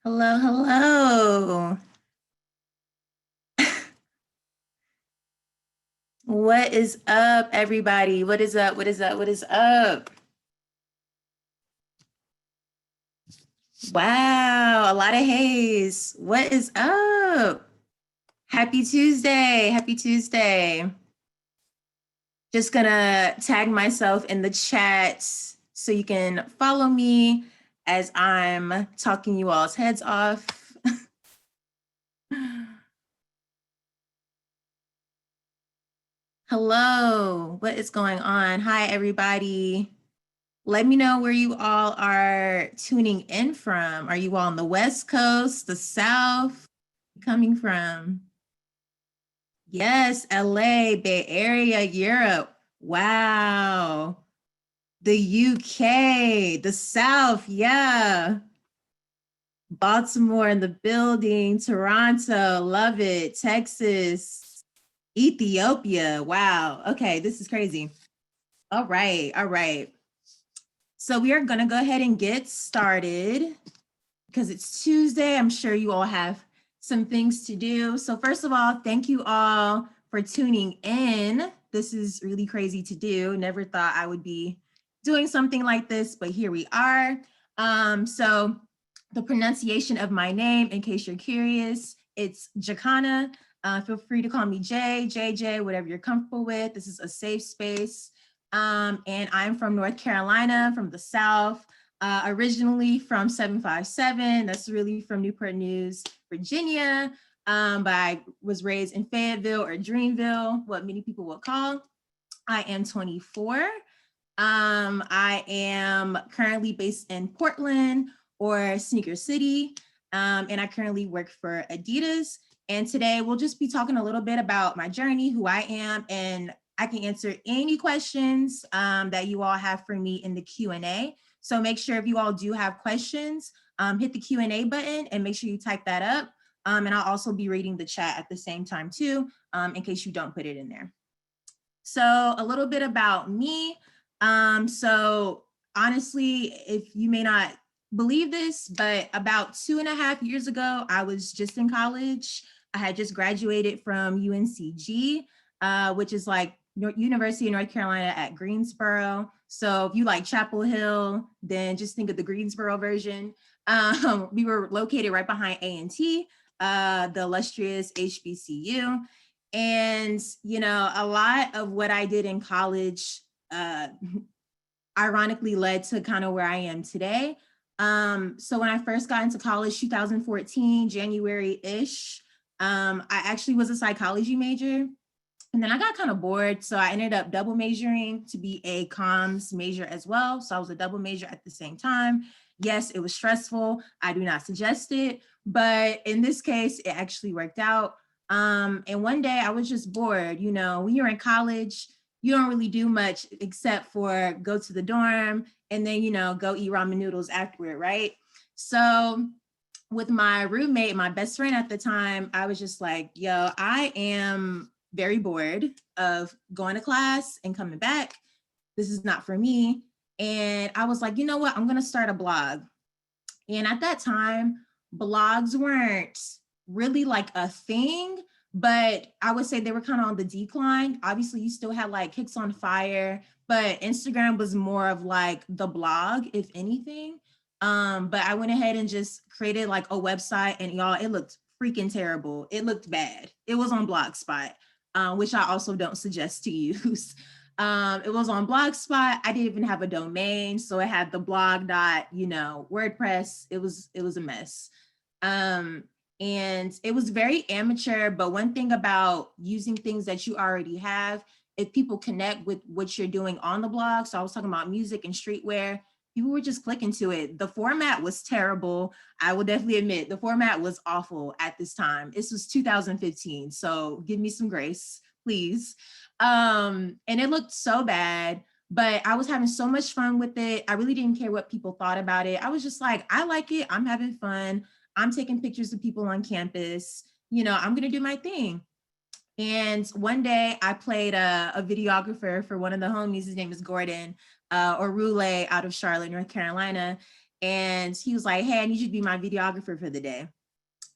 Hello, hello. What is up, everybody? What is up? What is up? What is up? Wow, a lot of haze. What is up? Happy Tuesday. Happy Tuesday. Just gonna tag myself in the chat so you can follow me as I'm talking you all's heads off. Hello, what is going on? Hi, everybody. Let me know where you all are tuning in from. Are you all on the West Coast, the South? Coming from? Yes, LA, Bay Area, Europe. Wow. The UK, the South, yeah. Baltimore in the building, Toronto, love it. Texas, Ethiopia. Wow. Okay, this is crazy. All right, all right. So we are going to go ahead and get started because it's Tuesday. I'm sure you all have some things to do. So first of all, thank you all for tuning in. This is really crazy to do. Never thought I would be doing something like this, but here we are. So the pronunciation of my name, in case you're curious, it's Jaconna. Feel free to call me Jay, JJ, whatever you're comfortable with. This is a safe space. And I'm from North Carolina, from the South, originally from 757. That's really from Newport News, Virginia. But I was raised in Fayetteville or Dreamville, what many people will call. I am 24. I am currently based in Portland or Sneaker City. And I currently work for Adidas. And today we'll just be talking a little bit about my journey, who I am, and I can answer any questions that you all have for me in the Q&A. So make sure if you all do have questions, hit the Q&A button and make sure you type that up. And I'll also be reading the chat at the same time too, in case you don't put it in there. So a little bit about me. So honestly, if you may not believe this, but about 2.5 years ago, I was just in college. I had just graduated from UNCG, which is like University of North Carolina at Greensboro. So if you like Chapel Hill, then just think of the Greensboro version. We were located right behind A&T, the illustrious HBCU. And, you know, a lot of what I did in college ironically led to kind of where I am today. So when I first got into college, 2014, January-ish, I actually was a psychology major. And then I got kind of bored. So I ended up double majoring to be a comms major as well. So I was a double major at the same time. Yes, it was stressful. I do not suggest it. But in this case, it actually worked out. And one day I was just bored. You know, when you're in college, you don't really do much except for go to the dorm and then, you know, go eat ramen noodles afterward, right? So with my roommate, my best friend at the time, I was just like, yo, I am very bored of going to class and coming back. This is not for me. And I was like, you know what? I'm going to start a blog. And at that time, blogs weren't really like a thing, but I would say they were kind of on the decline. Obviously, you still had like Kicks on Fire, but Instagram was more of like the blog, if anything. But I went ahead and just created like a website, and y'all, it looked freaking terrible. It looked bad. It was on Blogspot, which I also don't suggest to use. It was on Blogspot. I didn't even have a domain, so it had the blog dot, you know, WordPress. It was a mess. And it was very amateur, but one thing about using things that you already have, if people connect with what you're doing on the blog, so I was talking about music and streetwear, people were just clicking to it. The format was terrible. I will definitely admit the format was awful at this time. This was 2015, so give me some grace, please. And it looked so bad, but I was having so much fun with it. I really didn't care what people thought about it. I was just like, I like it. I'm having fun. I'm taking pictures of people on campus. You know, I'm going to do my thing. And one day I played a videographer for one of the homies. His name is Gordon, or Roulette, out of Charlotte, North Carolina. And he was like, hey, I need you to be my videographer for the day.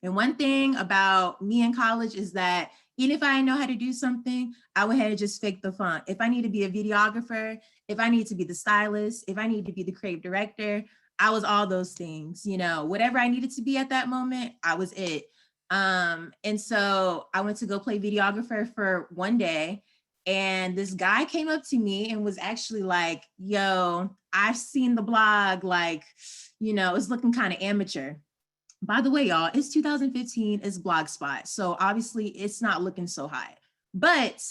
And one thing about me in college is that even if I didn't know how to do something, I went ahead and just fake the funk. If I need to be a videographer, if I need to be the stylist, if I need to be the creative director, I was all those things, you know, whatever I needed to be at that moment, I was it. And so I went to go play videographer for one day. And this guy came up to me and was actually like, yo, I've seen the blog, like, you know, it's looking kind of amateur. By the way, y'all, it's 2015, it's Blogspot. So obviously it's not looking so hot. But,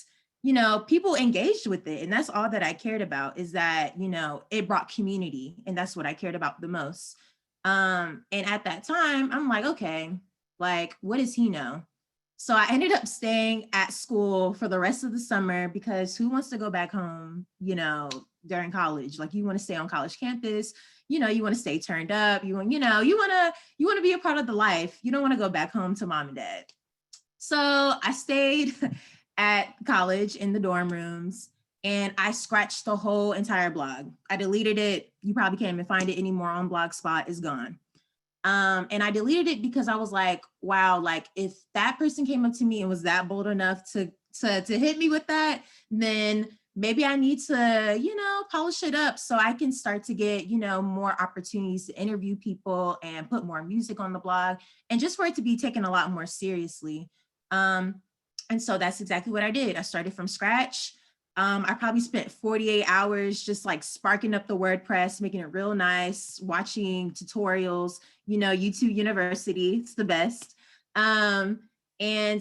you know, people engaged with it. And that's all that I cared about, is that, you know, it brought community. And that's what I cared about the most. And at that time, I'm like, okay, like, what does he know? So I ended up staying at school for the rest of the summer, because who wants to go back home, you know, during college? Like, you want to stay on college campus, you know, you want to stay turned up, you want to be a part of the life. You don't want to go back home to mom and dad. So I stayed at college in the dorm rooms, and I scratched the whole entire blog. I deleted it. You probably can't even find it anymore on Blogspot. It's gone. And I deleted it because I was like, wow, like if that person came up to me and was that bold enough to hit me with that, then maybe I need to, you know, polish it up so I can start to get, you know, more opportunities to interview people and put more music on the blog, and just for it to be taken a lot more seriously. And so that's exactly what I did. I started from scratch. I probably spent 48 hours just like sparking up the WordPress, making it real nice, watching tutorials, you know, YouTube University, it's the best. And,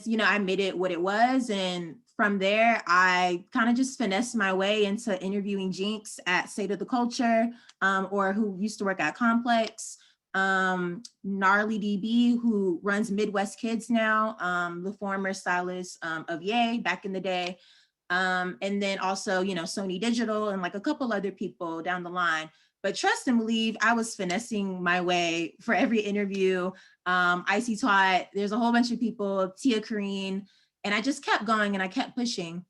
you know, I made it what it was. And from there, I kind of just finessed my way into interviewing Jinx at State of the Culture, or who used to work at Complex, Gnarly DB, who runs Midwest Kids now, the former stylist of Ye back in the day. And then also, you know, Sony Digital and like a couple other people down the line. But trust and believe, I was finessing my way for every interview. Icy Twat, there's a whole bunch of people, Tia Kareen, and I just kept going and I kept pushing.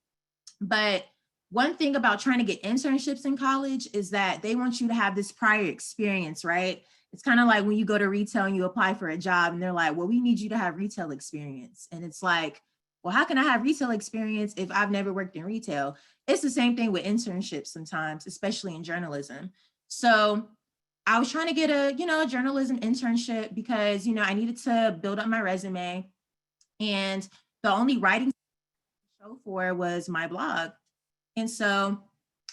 But one thing about trying to get internships in college is that they want you to have this prior experience, right? It's kind of like when you go to retail and you apply for a job and they're like, well, we need you to have retail experience. And it's like, well, how can I have retail experience if I've never worked in retail? It's the same thing with internships sometimes, especially in journalism. So I was trying to get a, you know, a journalism internship because, you know, I needed to build up my resume. And the only writing show for was my blog. And so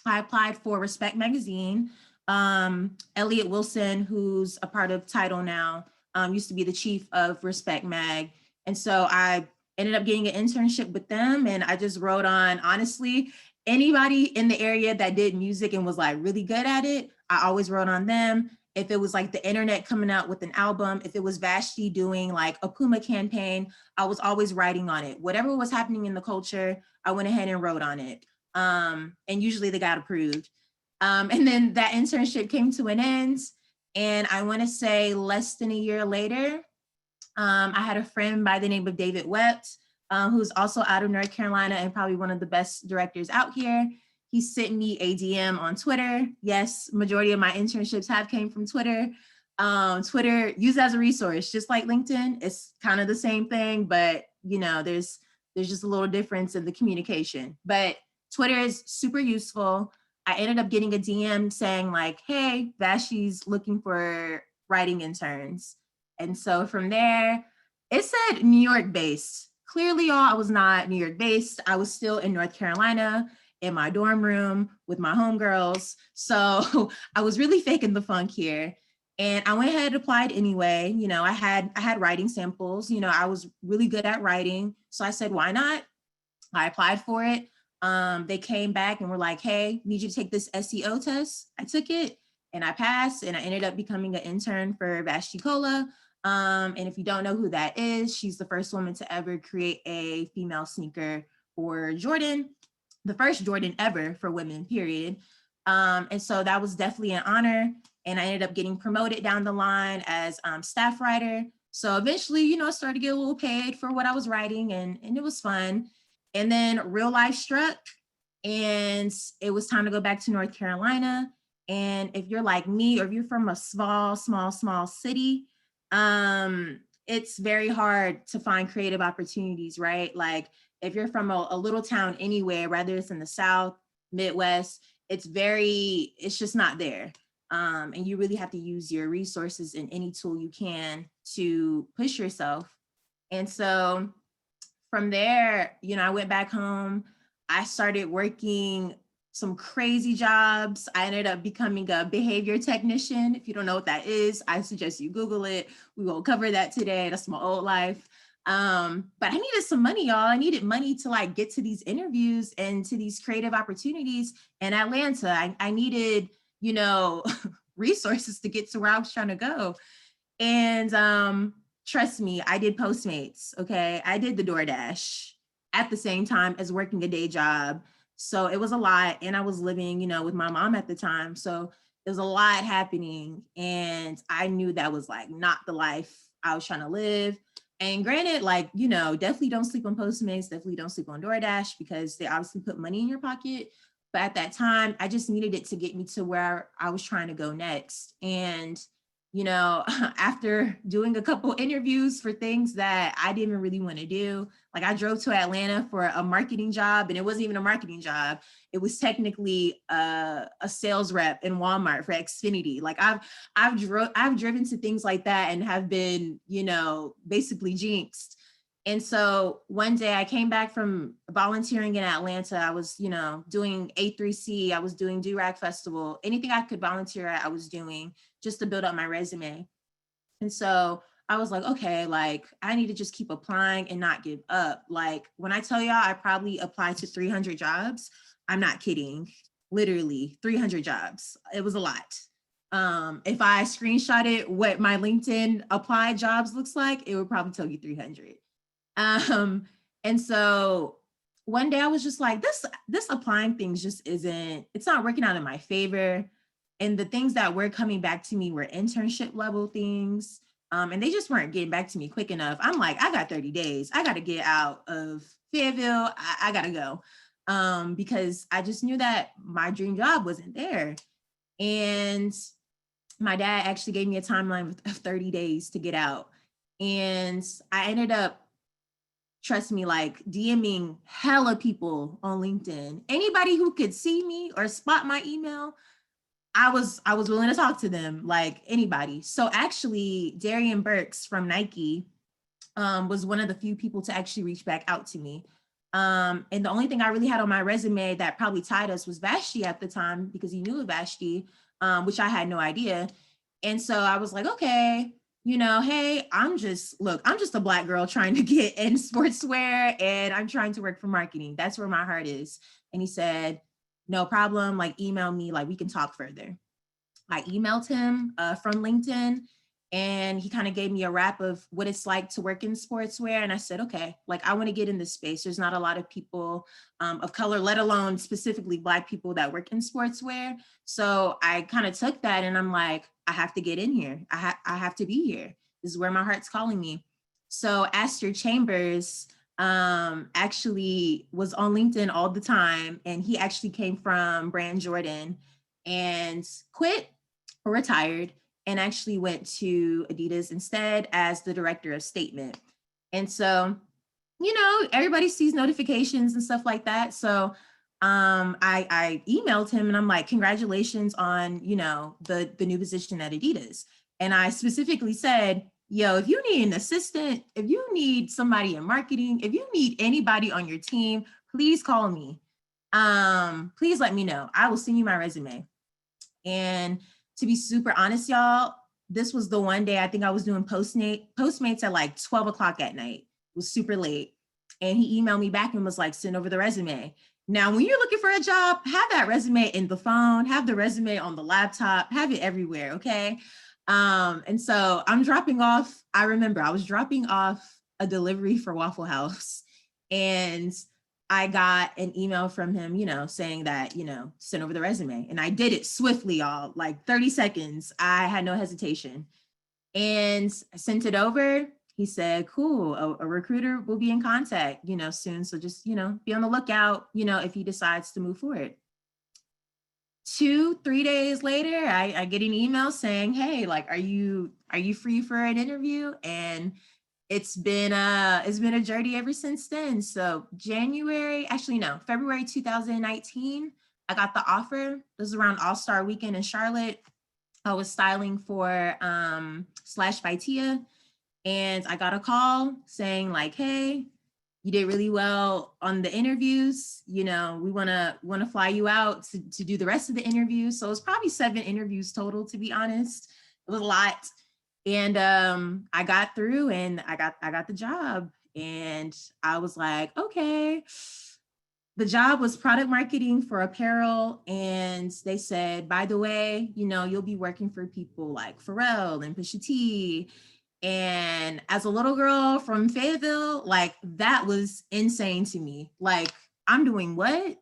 I applied for Respect Magazine. Elliot Wilson, who's a part of Title now, used to be the chief of Respect Mag. And so I ended up getting an internship with them. And I just wrote on, honestly, anybody in the area that did music and was like really good at it, I always wrote on them. If it was like the internet coming out with an album, if it was Vashti doing like a Puma campaign, I was always writing on it. Whatever was happening in the culture, I went ahead and wrote on it. And usually they got approved. And then that internship came to an end. And I want to say less than a year later, I had a friend by the name of David Wept, who's also out of North Carolina and probably one of the best directors out here. He sent me a DM on Twitter. Yes, majority of my internships have came from Twitter. Twitter used as a resource, just like LinkedIn. It's kind of the same thing, but you know, there's just a little difference in the communication. But Twitter is super useful. I ended up getting a DM saying like, hey, Vashti's looking for writing interns. And so from there, it said New York based. Clearly, y'all, I was not New York based. I was still in North Carolina in my dorm room with my homegirls. So I was really faking the funk here. And I went ahead and applied anyway. You know, I had writing samples. You know, I was really good at writing. So I said, why not? I applied for it. They came back and were like, hey, need you to take this SEO test. I took it and I passed, and I ended up becoming an intern for Vashti Cola. And if you don't know who that is, she's the first woman to ever create a female sneaker for Jordan, the first Jordan ever for women, period. And so that was definitely an honor. And I ended up getting promoted down the line as staff writer. So eventually, you know, I started to get a little paid for what I was writing, and it was fun. And then real life struck, and it was time to go back to North Carolina. And if you're like me, or if you're from a small city, it's very hard to find creative opportunities, right? Like if you're from a little town anywhere, whether it's in the South, Midwest, it's just not there. And you really have to use your resources in any tool you can to push yourself. And so from there, I went back home. I started working some crazy jobs. I ended up becoming a behavior technician. If you don't know what that is, I suggest you Google it. We won't cover that today. That's my old life. But I needed some money, y'all. I needed money to like get to these interviews and to these creative opportunities in Atlanta. I needed, resources to get to where I was trying to go. And trust me, I did Postmates. Okay. I did the DoorDash at the same time as working a day job. So it was a lot. And I was living, with my mom at the time. So there was a lot happening. And I knew that was like not the life I was trying to live. And granted, like, definitely don't sleep on Postmates, definitely don't sleep on DoorDash, because they obviously put money in your pocket. But at that time, I just needed it to get me to where I was trying to go next. And after doing a couple interviews for things that I didn't really want to do, like I drove to Atlanta for a marketing job, and it wasn't even a marketing job. It was technically a sales rep in Walmart for Xfinity. Like I've driven to things like that and have been, basically jinxed. And so one day I came back from volunteering in Atlanta. I was, doing A3C. I was doing Do-Rag Festival. Anything I could volunteer at, I was doing, just to build up my resume. And so I was like, okay, like I need to just keep applying and not give up. Like when I tell y'all, I probably applied to 300 jobs. I'm not kidding. Literally 300 jobs. It was a lot. If I screenshotted what my LinkedIn applied jobs looks like, it would probably tell you 300. And so one day I was just like, this applying things just it's not working out in my favor. And the things that were coming back to me were internship level things. And they just weren't getting back to me quick enough. I'm like, I got 30 days. I got to get out of Fayetteville. I got to go. Because I just knew that my dream job wasn't there. And my dad actually gave me a timeline of 30 days to get out. And I ended up, trust me, like DMing hella people on LinkedIn. Anybody who could see me or spot my email, I was willing to talk to them, like anybody. So actually, Darian Burks from Nike was one of the few people to actually reach back out to me. And the only thing I really had on my resume that probably tied us was Vashti at the time, because he knew of Vashti, which I had no idea. And so I was like, okay, hey, I'm just a Black girl trying to get in sportswear, and I'm trying to work for marketing. That's where my heart is. And he said, no problem, like email me, like we can talk further. I emailed him from LinkedIn, and he kind of gave me a wrap of what it's like to work in sportswear. And I said, okay, like I want to get in this space. There's not a lot of people of color, let alone specifically Black people that work in sportswear. So I kind of took that, and I'm like, I have to get in here. I have to be here. This is where my heart's calling me. So Asst Chambers actually was on LinkedIn all the time. And he actually came from Brand Jordan and quit or retired, and actually went to Adidas instead as the director of statement. And so, everybody sees notifications and stuff like that. So I emailed him, and I'm like, congratulations on, the new position at Adidas. And I specifically said, yo, if you need an assistant, if you need somebody in marketing, if you need anybody on your team, please call me. Please let me know. I will send you my resume. And to be super honest, y'all, this was the one day I think I was doing Postmates at like 12 o'clock at night. It was super late. And he emailed me back and was like, send over the resume. Now, when you're looking for a job, have that resume in the phone, have the resume on the laptop, have it everywhere, okay? And so I remember I was dropping off a delivery for Waffle House, and I got an email from him, saying that, send over the resume. And I did it swiftly, y'all, like 30 seconds. I had no hesitation, and I sent it over. He said, cool, a recruiter will be in contact, soon. So just, be on the lookout, if he decides to move forward. 2, 3 days later, I get an email saying, hey, like, are you free for an interview? And it's been a journey ever since then. So January, actually no, February 2019, I got the offer. This is around All-Star Weekend in Charlotte. I was styling for Slash Vitia, and I got a call saying like, hey, you did really well on the interviews. You know, we wanna fly you out to do the rest of the interviews. So it's probably 7 interviews total, to be honest. It was a lot. And I got through and I got the job. And I was like, okay. The job was product marketing for apparel. And they said, by the way, you know, you'll be working for people like Pharrell and Pusha T. And as a little girl from Fayetteville, like that was insane to me. Like, I'm doing what?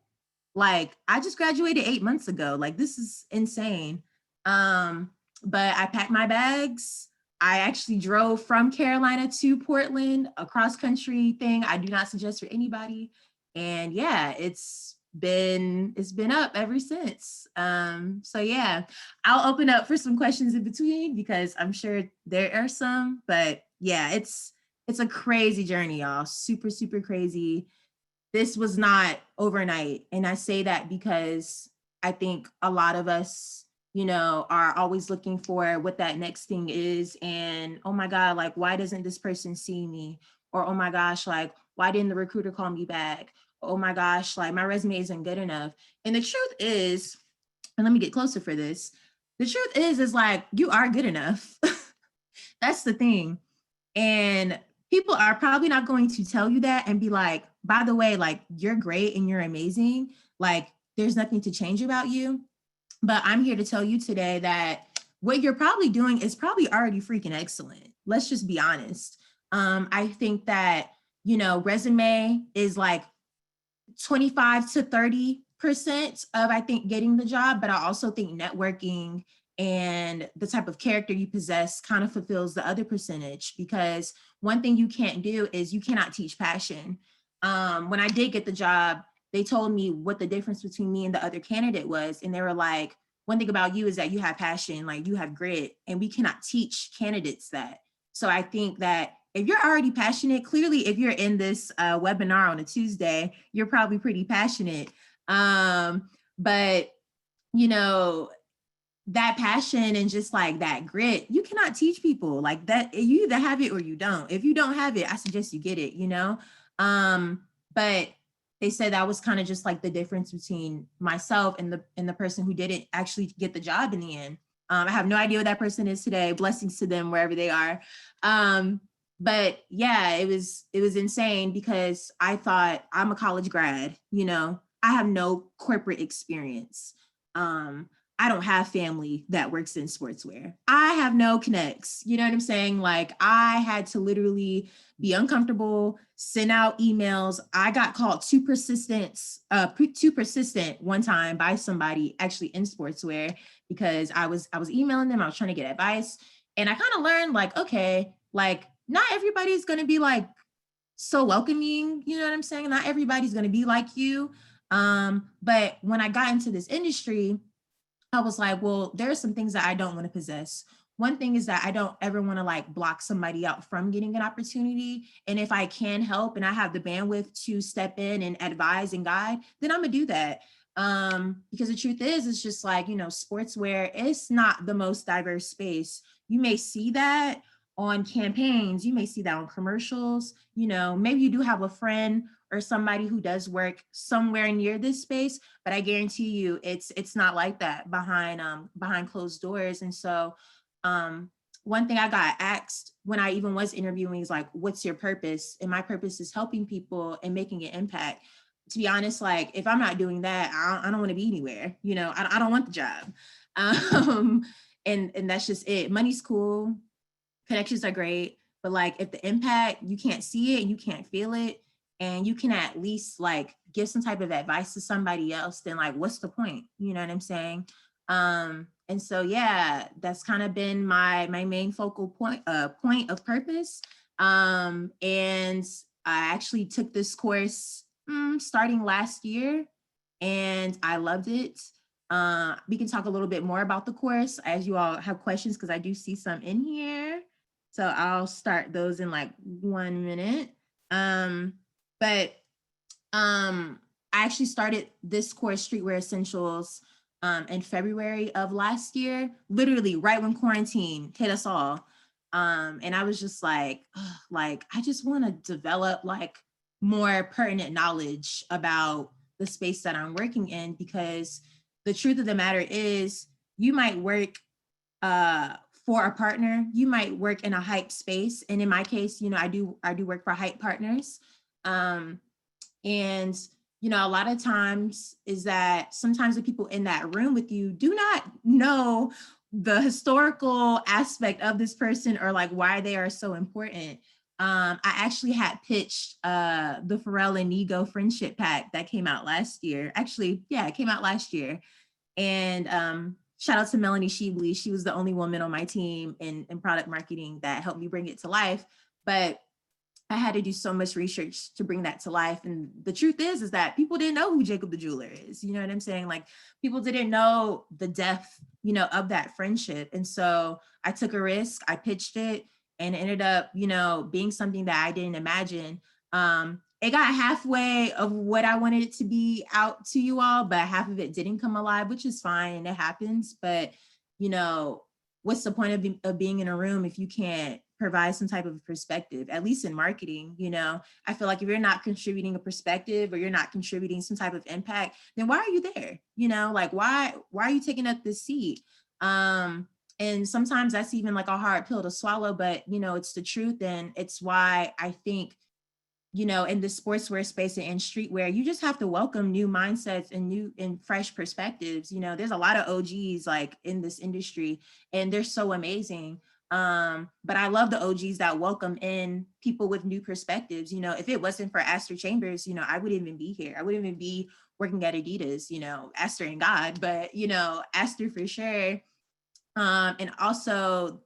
Like, I just graduated 8 months ago. Like, this is insane. But I packed my bags. I actually drove from Carolina to Portland, a cross country thing I do not suggest for anybody. And yeah, it's been up ever since. So yeah, I'll open up for some questions in between because I'm sure there are some, but yeah, it's a crazy journey, y'all. Super, super crazy. This was not overnight. And I say that because I think a lot of us, you know, are always looking for what that next thing is. And oh my God, like, why doesn't this person see me? Or oh my gosh, like, why didn't the recruiter call me back? Oh my gosh, like my resume isn't good enough. And the truth is, and let me get closer for this. The truth is like, you are good enough. That's the thing. And people are probably not going to tell you that and be like, by the way, like you're great and you're amazing. Like there's nothing to change about you. But I'm here to tell you today that what you're probably doing is probably already freaking excellent. Let's just be honest. I think that, you know, resume is like 25 to 30% of, I think, getting the job. But I also think networking and the type of character you possess kind of fulfills the other percentage, because one thing you can't do is you cannot teach passion. When I did get the job, they told me what the difference between me and the other candidate was. And they were like, one thing about you is that you have passion, like you have grit, and we cannot teach candidates that. So I think that if you're already passionate, clearly, if you're in this webinar on a Tuesday, you're probably pretty passionate. But, you know, that passion and just like that grit, you cannot teach people like that. You either have it or you don't. If you don't have it, I suggest you get it, you know? But they said that was kind of just like the difference between myself and the person who didn't actually get the job in the end. I have no idea what that person is today. Blessings to them wherever they are. But yeah, it was insane because I thought, I'm a college grad, you know, I have no corporate experience. I don't have family that works in sportswear. I have no connects. You know what I'm saying? Like I had to literally be uncomfortable, send out emails. I got called too persistent one time by somebody actually in sportswear because I was emailing them. I was trying to get advice, and I kind of learned like, okay, like not everybody's going to be like so welcoming. You know what I'm saying? Not everybody's going to be like you. But when I got into this industry, I was like, well, there are some things that I don't want to possess. One thing is that I don't ever want to like block somebody out from getting an opportunity. And if I can help and I have the bandwidth to step in and advise and guide, then I'm gonna do that. Because the truth is, it's just like, you know, sportswear, it's not the most diverse space. You may see that on campaigns, you may see that on commercials, you know, maybe you do have a friend or somebody who does work somewhere near this space, but I guarantee you it's not like that behind closed doors. And so one thing I got asked when I even was interviewing is like, what's your purpose? And my purpose is helping people and making an impact. To be honest, like if I'm not doing that, I don't want to be anywhere, you know, I don't want the job. And that's just it. Money's cool, connections are great, but like if the impact, you can't see it and you can't feel it, and you can at least like give some type of advice to somebody else, then like what's the point? You know what I'm saying? And so yeah, that's kind of been my main focal point of purpose. And I actually took this course starting last year, and I loved it. We can talk a little bit more about the course as you all have questions, because I do see some in here. So I'll start those in like 1 minute. But I actually started this course, Streetwear Essentials, in February of last year, literally right when quarantine hit us all. And I was just like, I just want to develop like more pertinent knowledge about the space that I'm working in, because the truth of the matter is you might work for a partner, you might work in a hype space. And in my case, I do work for hype partners. And, a lot of times is that sometimes the people in that room with you do not know the historical aspect of this person or like why they are so important. I actually had pitched the Pharrell and Ego friendship pack that came out last year. Actually, yeah, it came out last year. And shout out to Melanie Sheebley. She was the only woman on my team in product marketing that helped me bring it to life. But I had to do so much research to bring that to life. And the truth is that people didn't know who Jacob the Jeweler is. You know what I'm saying? Like people didn't know the depth, of that friendship. And so I took a risk, I pitched it, and it ended up, being something that I didn't imagine. It got halfway of what I wanted it to be out to you all, but half of it didn't come alive, which is fine. And it happens. But, what's the point of being in a room if you can't provide some type of perspective, at least in marketing? I feel like if you're not contributing a perspective or you're not contributing some type of impact, then why are you there? Like why are you taking up this seat? And sometimes that's even like a hard pill to swallow, but it's the truth. And it's why I think, in the sportswear space and in streetwear, you just have to welcome new mindsets and new and fresh perspectives. There's a lot of OGs like in this industry and they're so amazing. But I love the OGs that welcome in people with new perspectives. If it wasn't for Asst Chambers, I wouldn't even be here. I wouldn't even be working at Adidas, Asst and God, but, Asst for sure. And also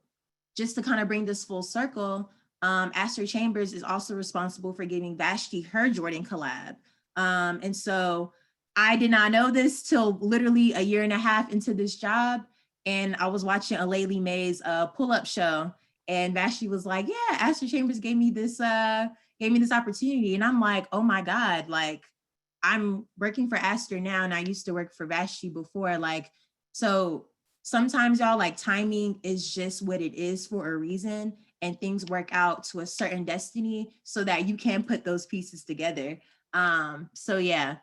just to kind of bring this full circle, Asst Chambers is also responsible for giving Vashti her Jordan collab. And so I did not know this till literally a year and a half into this job. And I was watching Alayli May's pull-up show, and Vashti was like, yeah, Asst Chambers gave me this opportunity. And I'm like, oh my God, like I'm working for Asst now, and I used to work for Vashti before. Like, so sometimes y'all, like timing is just what it is for a reason, and things work out to a certain destiny so that you can put those pieces together. So yeah,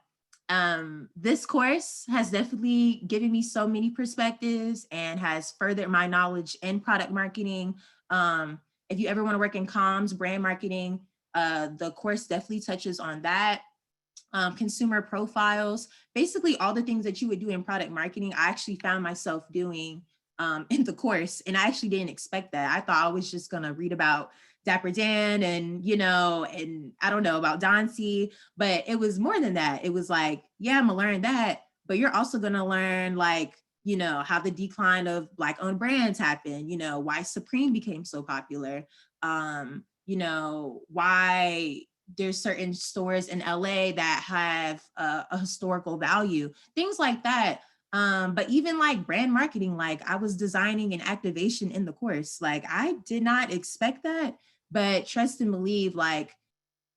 this course has definitely given me so many perspectives and has furthered my knowledge in product marketing. If you ever want to work in comms, brand marketing, the course definitely touches on that. Consumer profiles, basically all the things that you would do in product marketing, I actually found myself doing in the course. And I actually didn't expect that. I thought I was just gonna read about Dapper Dan and, and I don't know about Doncy, but it was more than that. It was like, yeah, I'm gonna learn that, but you're also gonna learn like, how the decline of Black-owned brands happened, why Supreme became so popular, why there's certain stores in LA that have a historical value, things like that. But even like brand marketing, like I was designing an activation in the course. Like I did not expect that, but trust and believe, like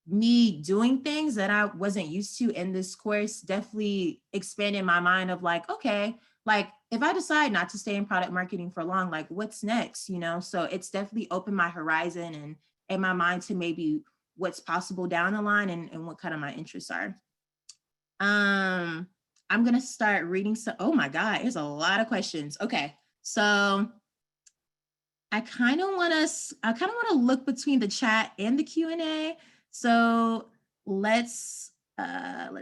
me doing things that I wasn't used to in this course definitely expanded my mind of like, okay, like if I decide not to stay in product marketing for long, like what's next, So it's definitely opened my horizon and my mind to maybe what's possible down the line and what kind of my interests are. I'm gonna start reading some, oh my God, there's a lot of questions. Okay, so I kind of want to look between the chat and the Q&A. So let's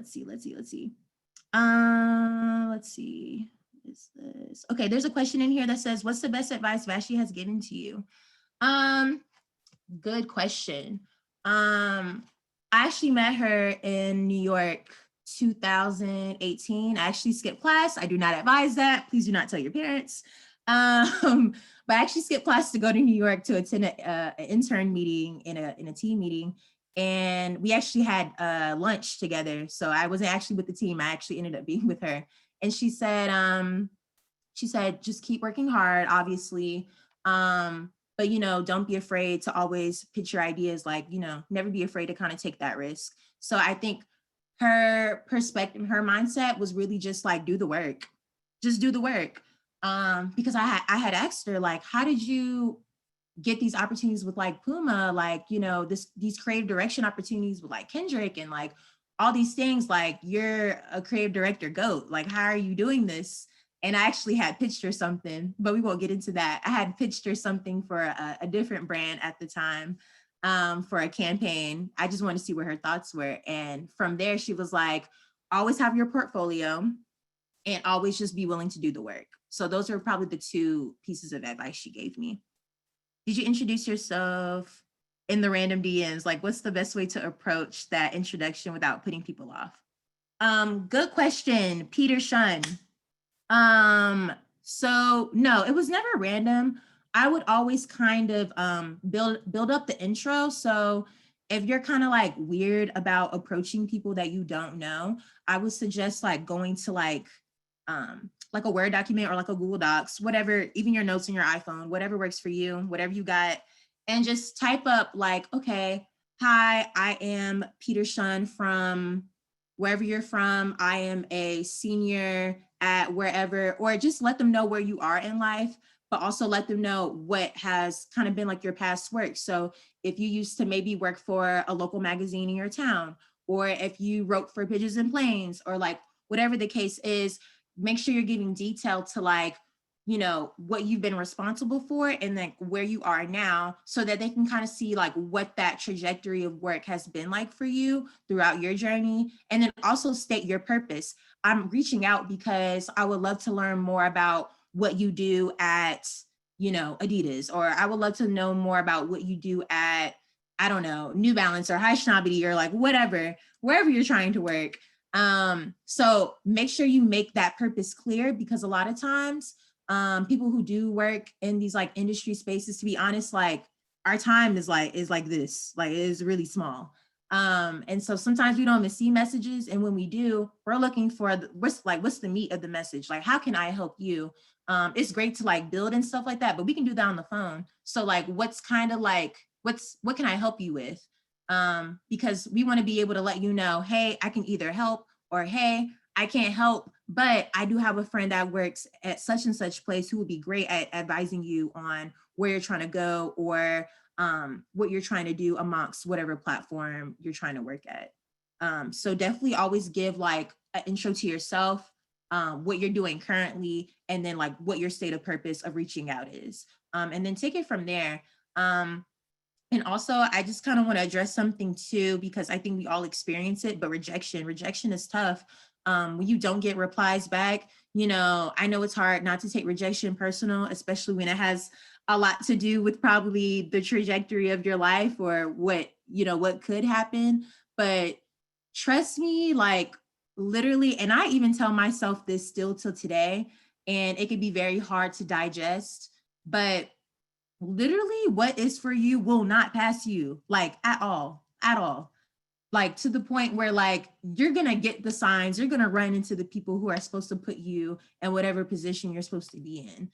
see. Let's see. Is this okay? There's a question in here that says, "What's the best advice Vashti has given to you?" Good question. I actually met her in New York 2018. I actually skipped class. I do not advise that. Please do not tell your parents. But I actually skipped class to go to New York to attend an intern meeting in a team meeting. And we actually had lunch together. So I wasn't actually with the team. I actually ended up being with her. And she said, just keep working hard, obviously. But, don't be afraid to always pitch your ideas, like, never be afraid to kind of take that risk. So I think her perspective, her mindset was really just like, do the work, just do the work. Because I had asked her, like, how did you get these opportunities with like Puma, like, these creative direction opportunities with like Kendrick and like all these things, like you're a creative director GOAT, like, how are you doing this? And I actually had pitched her something, but we won't get into that. I had pitched her something for a different brand at the time, for a campaign. I just wanted to see what her thoughts were. And from there, she was like, always have your portfolio and always just be willing to do the work. So those are probably the two pieces of advice she gave me. Did you introduce yourself in the random DMs? Like, what's the best way to approach that introduction without putting people off? Good question, Peter Shun. So no, it was never random. I would always kind of build up the intro. So if you're kind of like weird about approaching people that you don't know, I would suggest like going to like a Word document or like a Google Docs, whatever, even your notes on your iPhone, whatever works for you, whatever you got, and just type up like, okay, hi, I am Peter Shun from wherever you're from. I am a senior at wherever, or just let them know where you are in life, but also let them know what has kind of been like your past work. So if you used to maybe work for a local magazine in your town, or if you wrote for Pigeons and Planes, or like whatever the case is, make sure you're giving detail to like, what you've been responsible for and then where you are now, so that they can kind of see like what that trajectory of work has been like for you throughout your journey. And then also state your purpose. I'm reaching out because I would love to learn more about what you do at, Adidas, or I would love to know more about what you do at, I don't know, New Balance or Haishnabidi or like whatever, wherever you're trying to work. So make sure you make that purpose clear, because a lot of times, people who do work in these like industry spaces, to be honest, like our time is like this, like it is really small. And so sometimes we don't even see messages. And when we do, we're looking for what's the meat of the message? Like, how can I help you? It's great to like build and stuff like that, but we can do that on the phone. So like, what's kind of like, what can I help you with? Because we want to be able to let you know, hey, I can either help, or hey, I can't help, but I do have a friend that works at such and such place who would be great at advising you on where you're trying to go, or what you're trying to do amongst whatever platform you're trying to work at. So definitely always give like an intro to yourself, what you're doing currently, and then like what your state of purpose of reaching out is. And then take it from there. And also, I just kind of want to address something too, because I think we all experience it, but rejection is tough. When you don't get replies back, I know it's hard not to take rejection personal, especially when it has a lot to do with probably the trajectory of your life, or what could happen. But trust me, like literally, and I even tell myself this still till today, and it can be very hard to digest, but literally what is for you will not pass you, like at all, like to the point where like you're gonna get the signs, you're gonna run into the people who are supposed to put you in whatever position you're supposed to be in.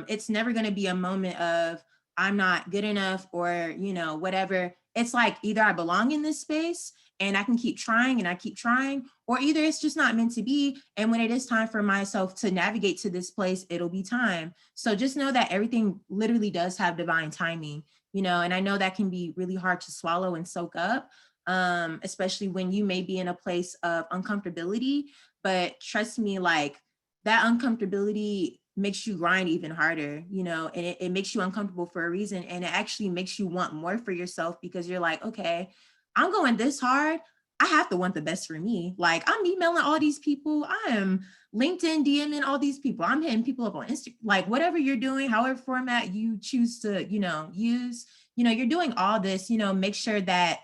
It's never gonna be a moment of I'm not good enough, or whatever. It's like either I belong in this space and I can keep trying and I keep trying, or either it's just not meant to be, and when it is time for myself to navigate to this place, it'll be time. So just know that everything literally does have divine timing, and I know that can be really hard to swallow and soak up, especially when you may be in a place of uncomfortability. But trust me, like that uncomfortability makes you grind even harder, and it makes you uncomfortable for a reason. And it actually makes you want more for yourself, because you're like, okay, I'm going this hard, I have to want the best for me. Like I'm emailing all these people, I am LinkedIn DMing all these people, I'm hitting people up on Instagram, like whatever you're doing, however format you choose to, use, you're doing all this, make sure that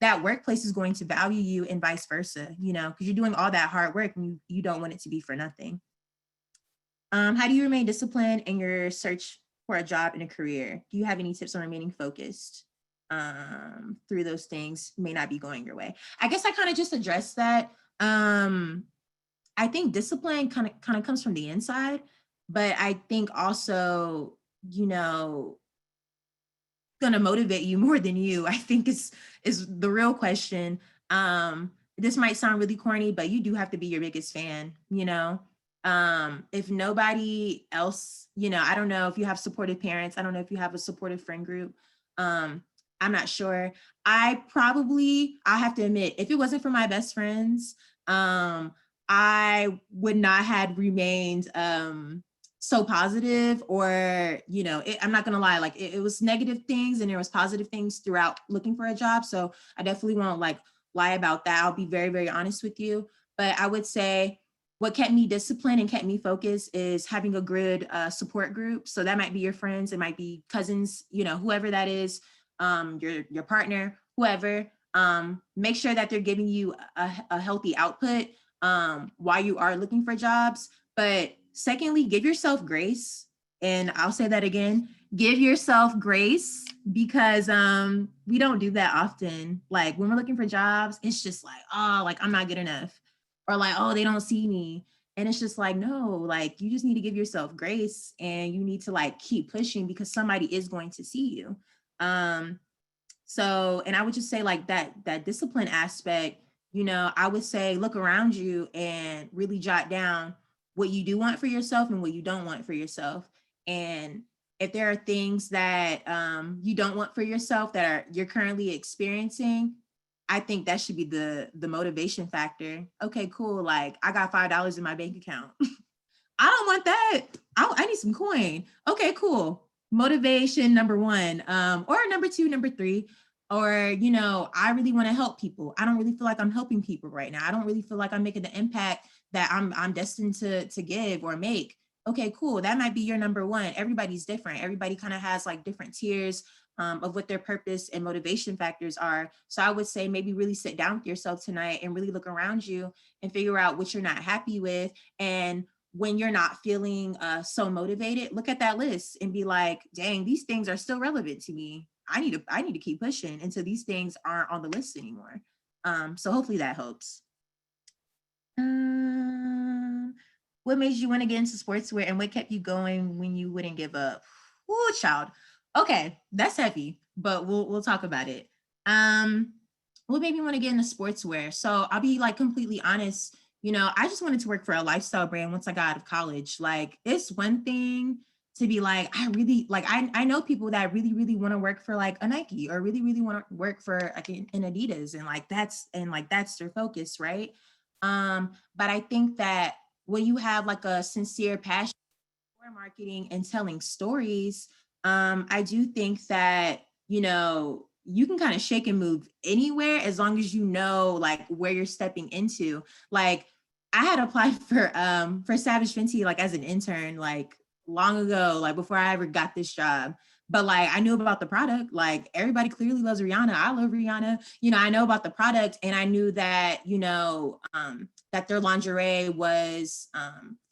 that workplace is going to value you, and vice versa, because you're doing all that hard work and you don't want it to be for nothing. How do you remain disciplined in your search for a job and a career? Do you have any tips on remaining focused through those things may not be going your way? I guess I kind of just addressed that. I I think discipline kind of comes from the inside, but I think also, you know, going to motivate you more than you, I think is the real question. This might sound really corny, but you do have to be your biggest fan, you know. If nobody else, you know, I don't know if you have supportive parents, I don't know if you have a supportive friend group. Um, I'm not sure. I have to admit, if it wasn't for my best friends, I would not have remained so positive, or you know, I'm not gonna lie, like it was negative things and there was positive things throughout looking for a job, so I definitely won't like lie about that. I'll be very, very honest with you. But I would say what kept me disciplined and kept me focused is having a good support group. So that might be your friends, it might be cousins, you know, whoever that is, your partner, whoever. Make sure that they're giving you a healthy output while you are looking for jobs. But secondly, give yourself grace. And I'll say that again, give yourself grace, because we don't do that often. Like when we're looking for jobs, it's just like, oh, like I'm not good enough. Or like, oh, they don't see me. And it's just like, no, like you just need to give yourself grace, and you need to like keep pushing, because somebody is going to see you. So, and I would just say like that discipline aspect, you know, I would say look around you and really jot down what you do want for yourself and what you don't want for yourself. And if there are things that you don't want for yourself that you're currently experiencing, I think that should be the motivation factor. Okay, cool. Like I got $5 in my bank account. I don't want that. I need some coin. Okay, cool. Motivation number one, or number two, number three, or you know, I really want to help people. I don't really feel like I'm helping people right now. I don't really feel like I'm making the impact that I'm destined to give or make. Okay, cool. That might be your number one. Everybody's different. Everybody kind of has like different tiers of what their purpose and motivation factors are. So I would say maybe really sit down with yourself tonight and really look around you and figure out what you're not happy with. And when you're not feeling so motivated, look at that list and be like, dang, these things are still relevant to me. I need to keep pushing until these things aren't on the list anymore. So hopefully that helps. What made you want to get into sportswear, and what kept you going when you wouldn't give up? Ooh, child. Okay, that's heavy, but we'll talk about it. What made me want to get into sportswear? So I'll be like completely honest. You know, I just wanted to work for a lifestyle brand once I got out of college. Like, it's one thing to be like, I really like, I know people that really, really want to work for like a Nike, or really, really want to work for like an Adidas, and that's their focus, right? But I think that when you have like a sincere passion for marketing and telling stories, I do think that, you know, you can kind of shake and move anywhere as long as you know like where you're stepping into. Like I had applied for Savage Fenty like as an intern like long ago, like before I ever got this job. But like I knew about the product. Like everybody clearly loves Rihanna. I love Rihanna. You know, I know about the product, and I knew that, you know, that their lingerie was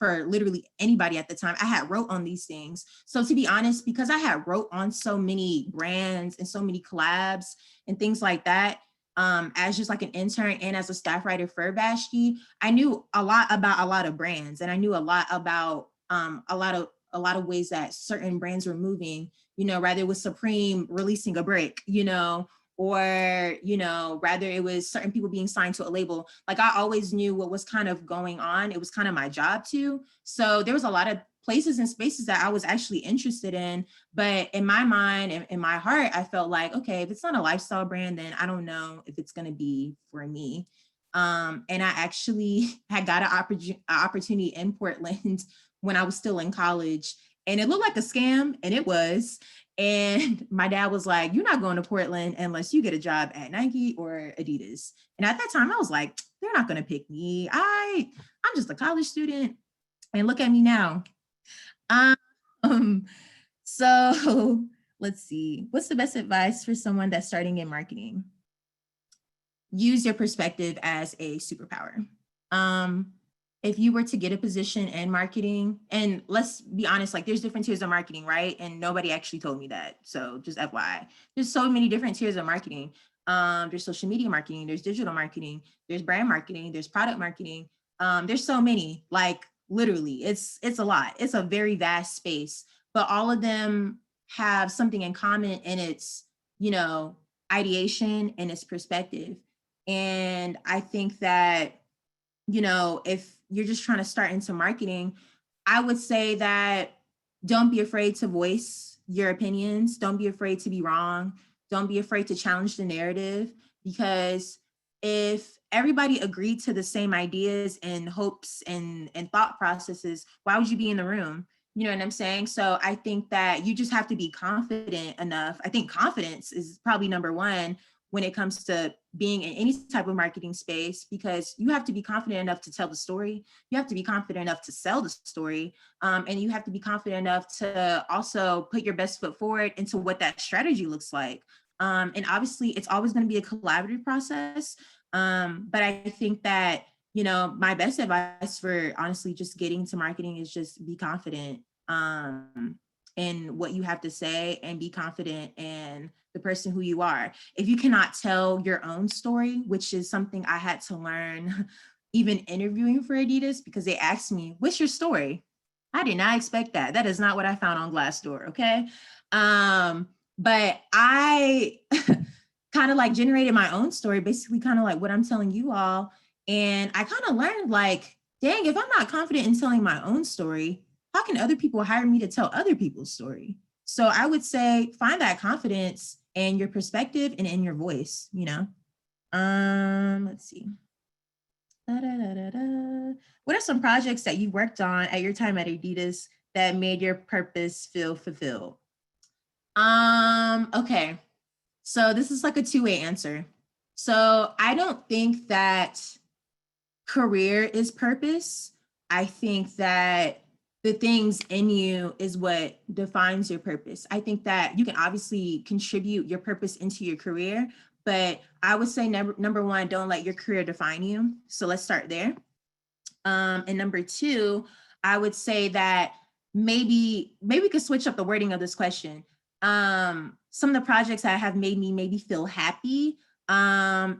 for literally anybody at the time. I had wrote on these things. So to be honest, because I had wrote on so many brands and so many collabs and things like that, as just like an intern and as a staff writer for Vashti, I knew a lot about a lot of brands, and I knew a lot about a lot of ways that certain brands were moving, you know, rather it was Supreme releasing a brick, you know, or, you know, rather it was certain people being signed to a label. Like I always knew what was kind of going on. It was kind of my job too. So there was a lot of places and spaces that I was actually interested in. But in my mind and in my heart, I felt like, okay, if it's not a lifestyle brand, then I don't know if it's going to be for me. And I actually had got an opportunity in Portland when I was still in college, and it looked like a scam, and it was. And my dad was like, you're not going to Portland unless you get a job at Nike or Adidas. And at that time I was like, they're not going to pick me. I'm just a college student. And look at me now. Um, so let's see. What's the best advice for someone that's starting in marketing? Use your perspective as a superpower. If you were to get a position in marketing, and let's be honest, like there's different tiers of marketing, right? And nobody actually told me that. So just FYI, there's so many different tiers of marketing. There's social media marketing, there's digital marketing, there's brand marketing, there's product marketing. There's so many, like literally, it's a lot. It's a very vast space, but all of them have something in common, and it's, you know, ideation and its perspective. And I think that, you know, if you're just trying to start into marketing, I would say that don't be afraid to voice your opinions. Don't be afraid to be wrong. Don't be afraid to challenge the narrative, because if everybody agreed to the same ideas and hopes and thought processes, why would you be in the room? You know what I'm saying? So I think that you just have to be confident enough. I think confidence is probably number one when it comes to being in any type of marketing space, because you have to be confident enough to tell the story. You have to be confident enough to sell the story. And you have to be confident enough to also put your best foot forward into what that strategy looks like. And obviously, it's always going to be a collaborative process. But I think that, you know, my best advice for honestly just getting to marketing is just be confident in what you have to say, and be confident in the person who you are. If you cannot tell your own story, which is something I had to learn even interviewing for Adidas, because they asked me, what's your story? I did not expect that. That is not what I found on Glassdoor, okay? But I kind of like generated my own story, basically kind of like what I'm telling you all. And I kind of learned like, dang, if I'm not confident in telling my own story, how can other people hire me to tell other people's story? So I would say find that confidence in your perspective and in your voice, you know? Let's see. Da-da-da-da-da. What are some projects that you worked on at your time at Adidas that made your purpose feel fulfilled? Okay. So this is like a two-way answer. So I don't think that career is purpose. I think that the things in you is what defines your purpose. I think that you can obviously contribute your purpose into your career, but I would say number one, don't let your career define you. So let's start there. And number two, I would say that maybe we could switch up the wording of this question. Some of the projects that have made me maybe feel happy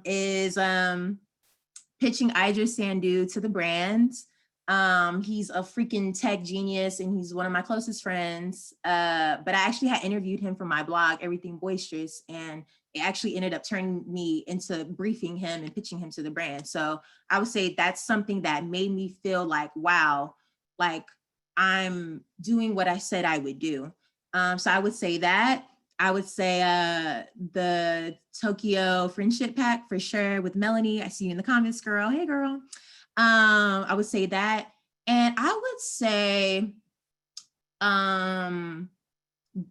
is pitching Idris Sandu to the brands. He's a freaking tech genius, and he's one of my closest friends. But I actually had interviewed him for my blog, Everything Boisterous, and it actually ended up turning me into briefing him and pitching him to the brand. So I would say that's something that made me feel like, wow, like I'm doing what I said I would do. So I would say that. I would say the Tokyo Friendship Pack for sure with Melanie. I see you in the comments, girl. Hey, girl. I would say that. And I would say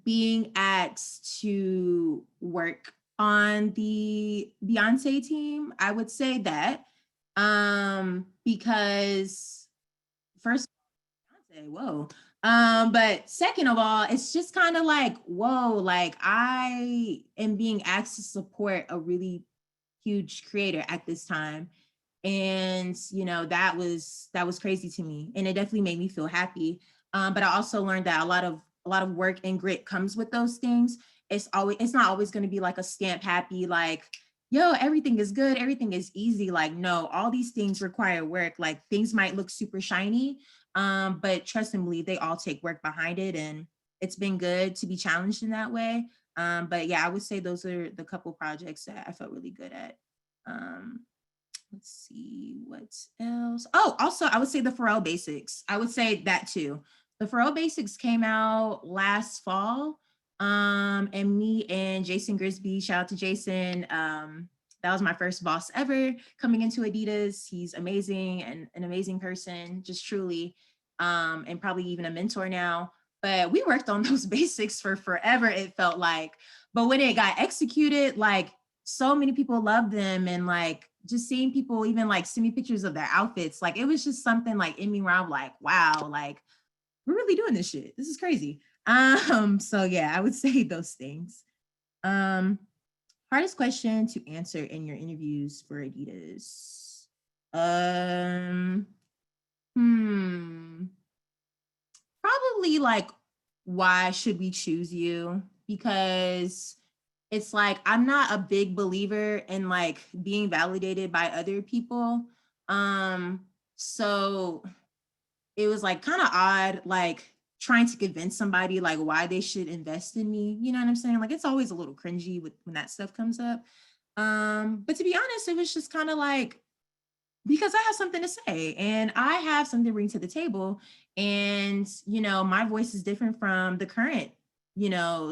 being asked to work on the Beyonce team. I would say that because first, Beyonce, whoa. But second of all, it's just kind of like, whoa, like I am being asked to support a really huge creator at this time. And you know, that was crazy to me. And it definitely made me feel happy. But I also learned that a lot of work and grit comes with those things. It's not always going to be like a stamp happy, like, yo, everything is good, everything is easy. Like, no, all these things require work. Like things might look super shiny, but trust and believe they all take work behind it. And it's been good to be challenged in that way. But yeah, I would say those are the couple projects that I felt really good at. Let's see what else. Oh, also I would say the Pharrell Basics. I would say that too. The Pharrell Basics came out last fall. And me and Jason Grisby, shout out to Jason. That was my first boss ever coming into Adidas. He's amazing and an amazing person, just truly, and probably even a mentor now. But we worked on those basics for forever, it felt like. But when it got executed, like so many people loved them, and like just seeing people even like send me pictures of their outfits, like it was just something like in me where I'm like, wow, like we're really doing this shit. This is crazy. So yeah, I would say those things. Hardest question to answer in your interviews for Adidas. Probably like, why should we choose you? Because it's like, I'm not a big believer in like being validated by other people. So it was like kind of odd, like trying to convince somebody like why they should invest in me. You know what I'm saying? Like it's always a little cringy when that stuff comes up. But to be honest, it was just kind of like because I have something to say and I have something to bring to the table. And, my voice is different from the current,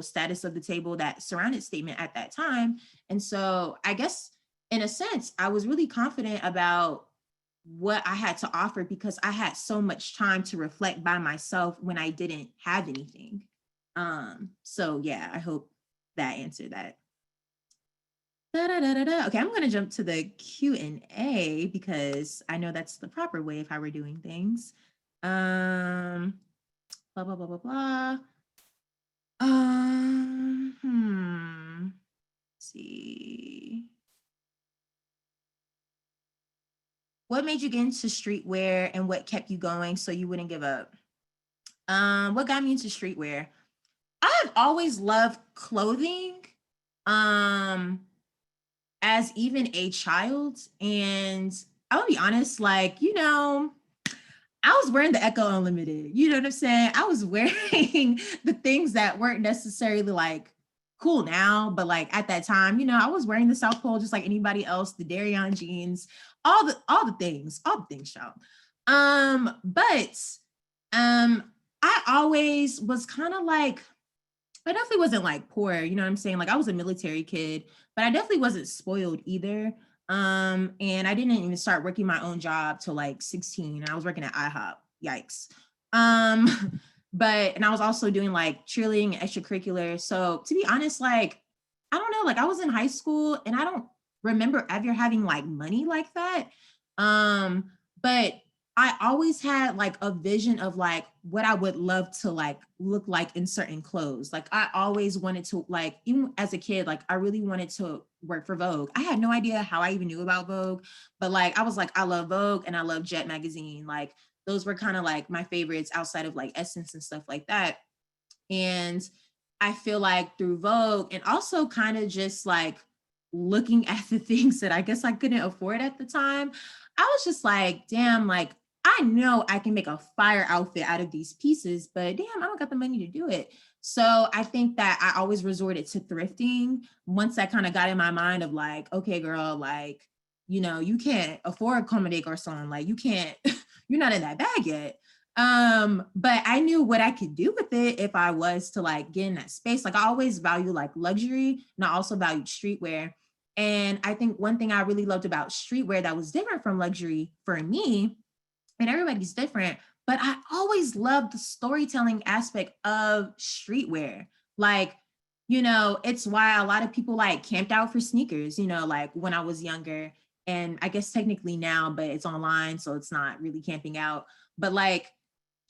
status of the table that surrounded statement at that time. And so I guess in a sense, I was really confident about what I had to offer because I had so much time to reflect by myself when I didn't have anything. So yeah, I hope that answered that. Da-da-da-da-da. Okay, I'm going to jump to the Q&A because I know that's the proper way of how we're doing things. Blah, blah, blah, blah, blah. Let's see. What made you get into streetwear and what kept you going so you wouldn't give up? What got me into streetwear? I've always loved clothing. As even a child. And I'll be honest, like, I was wearing the Echo Unlimited. You know what I'm saying? I was wearing the things that weren't necessarily like cool now, but like at that time, I was wearing the South Pole just like anybody else, the Darien jeans, all the things, child. But I always was kind of like I definitely wasn't like poor, you know what I'm saying? Like I was a military kid, but I definitely wasn't spoiled either. And I didn't even start working my own job till like 16. And I was working at IHOP. Yikes. And I was also doing like cheerleading and extracurricular. So to be honest, like, I don't know, like I was in high school and I don't remember ever having like money like that. But I always had like a vision of like what I would love to like look like in certain clothes. Like I always wanted to like, even as a kid, like I really wanted to work for Vogue. I had no idea how I even knew about Vogue, but like I was like, I love Vogue and I love Jet magazine. Like those were kind of like my favorites outside of like Essence and stuff like that. And I feel like through Vogue and also kind of just like looking at the things that I guess I couldn't afford at the time, I was just like, damn, like I know I can make a fire outfit out of these pieces, but damn, I don't got the money to do it. So I think that I always resorted to thrifting once I kind of got in my mind of like, okay, girl, like, you can't afford a Comme des Garçons. Like you can't, you're not in that bag yet. But I knew what I could do with it if I was to like get in that space. Like I always value like luxury and I also valued streetwear. And I think one thing I really loved about streetwear that was different from luxury for me, and everybody's different, but I always loved the storytelling aspect of streetwear. Like, it's why a lot of people like camped out for sneakers, like when I was younger. And I guess technically now, but it's online, so it's not really camping out. But like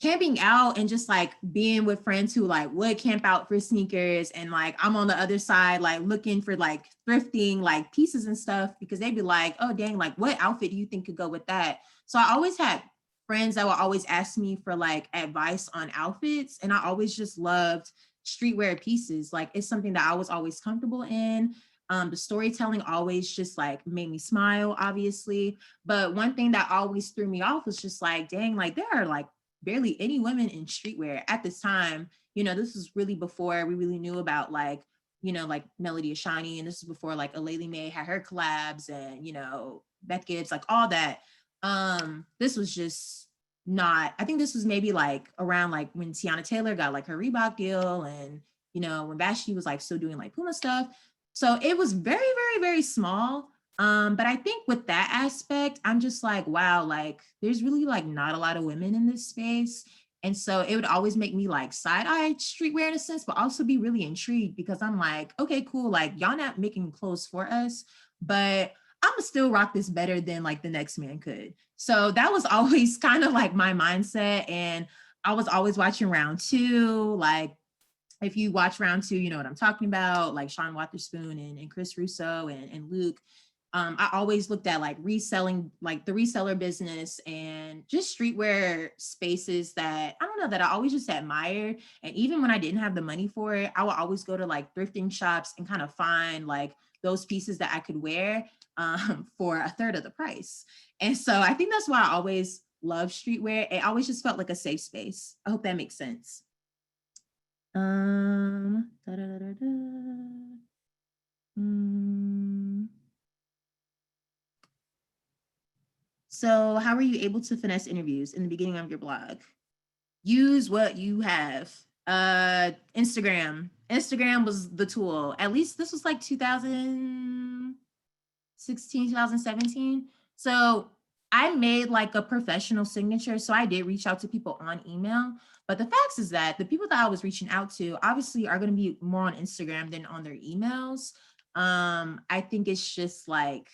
camping out and just like being with friends who like would camp out for sneakers and like I'm on the other side like looking for like thrifting like pieces and stuff because they'd be like, oh dang, like what outfit do you think could go with that? So I always had friends that would always ask me for like advice on outfits and I always just loved streetwear pieces. Like it's something that I was always comfortable in. The storytelling always just like made me smile, obviously. But one thing that always threw me off was just like, dang, like there are like barely any women in streetwear at this time. This was really before we really knew about like, like Melody Ashani, and this is before like Alayli May had her collabs and, Beth Gibbs, like all that. This was just not, I think this was maybe like around like when Tiana Taylor got like her Reebok deal and, when Vashti was like still doing like Puma stuff. So it was very, very, very small. But I think with that aspect, I'm just like, wow, like there's really like not a lot of women in this space. And so it would always make me like side-eye streetwear in a sense, but also be really intrigued because I'm like, okay, cool. Like y'all not making clothes for us, but I'm gonna still rock this better than like the next man could. So that was always kind of like my mindset. And I was always watching Round Two, like if you watch Round Two, you know what I'm talking about, like Sean Wotherspoon and Chris Russo and Luke. I always looked at like reselling, like the reseller business and just streetwear spaces that, I don't know, that I always just admired. And even when I didn't have the money for it, I would always go to like thrifting shops and kind of find like those pieces that I could wear for a third of the price. And so I think that's why I always love streetwear. It always just felt like a safe space. I hope that makes sense. Da, da, da, da, da. So how were you able to finesse interviews in the beginning of your blog? Use what you have. Instagram. Instagram was the tool. At least this was like 2016, 2017. So I made like a professional signature. So I did reach out to people on email. But the facts is that the people that I was reaching out to obviously are going to be more on Instagram than on their emails. I think it's just like,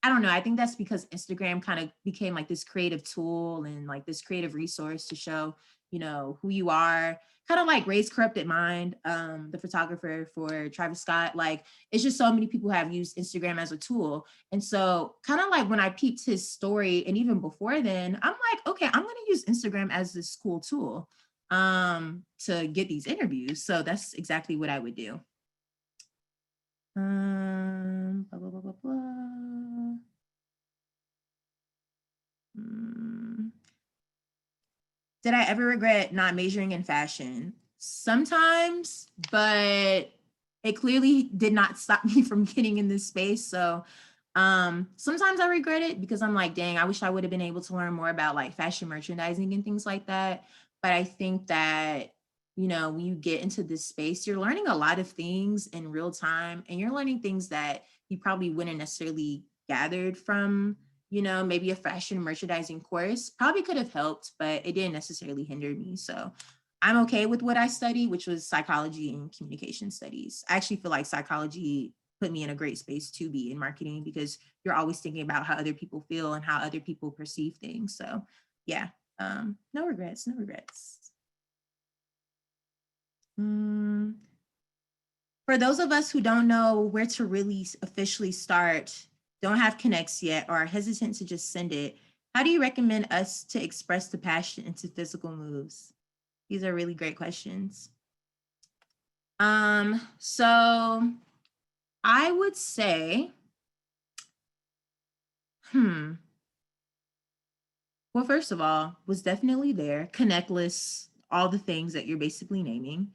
I don't know. I think that's because Instagram kind of became like this creative tool and like this creative resource to show, you know, who you are, kind of like Ray's Corrupted Mind, the photographer for Travis Scott. Like, it's just so many people have used Instagram as a tool. And so kind of like when I peeped his story and even before then, I'm like, okay, I'm going to use Instagram as this cool tool to get these interviews. So that's exactly what I would do. Blah, blah, blah, blah, blah. Did I ever regret not majoring in fashion? Sometimes, but it clearly did not stop me from getting in this space. So sometimes I regret it because I'm like, dang, I wish I would have been able to learn more about like fashion merchandising and things like that. But I think that, you know, when you get into this space, you're learning a lot of things in real time, and you're learning things that you probably wouldn't necessarily gathered from, you know, maybe a fashion merchandising course. Probably could have helped, but it didn't necessarily hinder me. So I'm okay with what I studied, which was psychology and communication studies. I actually feel like psychology put me in a great space to be in marketing because you're always thinking about how other people feel and how other people perceive things. So yeah, no regrets, no regrets. For those of us who don't know where to really officially start, don't have connects yet, or are hesitant to just send it, how do you recommend us to express the passion into physical moves? These are really great questions. So I would say, well, first of all, was definitely there. Connect lists, all the things that you're basically naming.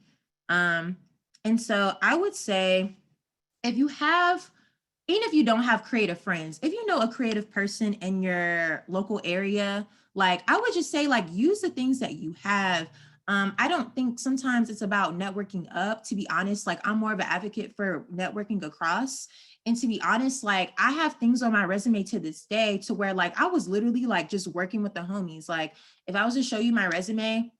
And so I would say, if you have, even if you don't have creative friends, if you know a creative person in your local area, like I would just say, like, use the things that you have. I don't think sometimes it's about networking up. To be honest, like I'm more of an advocate for networking across. And to be honest, like I have things on my resume to this day to where like I was literally like just working with the homies. Like if I was to show you my resume,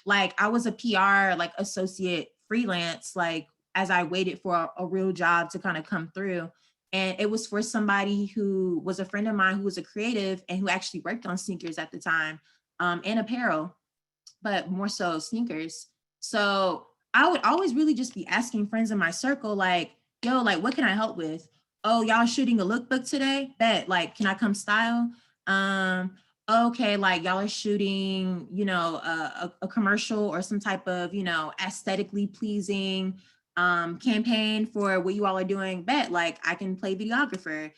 like I was a PR like associate freelance, like as I waited for a real job to kind of come through. And it was for somebody who was a friend of mine who was a creative and who actually worked on sneakers at the time, and apparel, but more so sneakers. So I would always really just be asking friends in my circle, like, yo, like, what can I help with? Oh, y'all shooting a lookbook today? Bet, like, can I come style? Okay, like y'all are shooting, you know, a commercial or some type of, you know, aesthetically pleasing campaign for what you all are doing. Bet, like I can play videographer,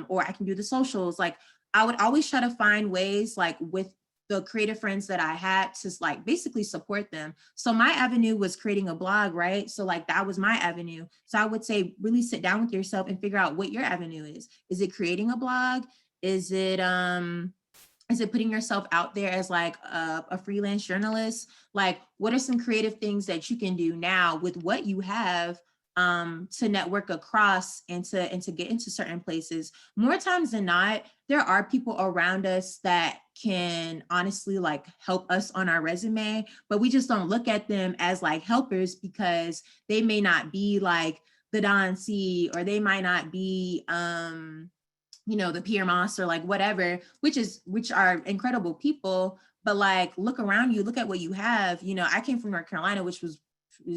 or I can do the socials. Like I would always try to find ways, like with the creative friends that I had, to like basically support them. So my avenue was creating a blog, right? So like that was my avenue. So I would say really sit down with yourself and figure out what your avenue is. Is it creating a blog? Is it putting yourself out there as like a freelance journalist? Like what are some creative things that you can do now with what you have, to network across and to get into certain places? More times than not, there are people around us that can honestly like help us on our resume, but we just don't look at them as like helpers because they may not be like the Don C, or they might not be you know, the Pierre Moss or like whatever, which are incredible people. But like look around you, look at what you have. You know, I came from North Carolina, which was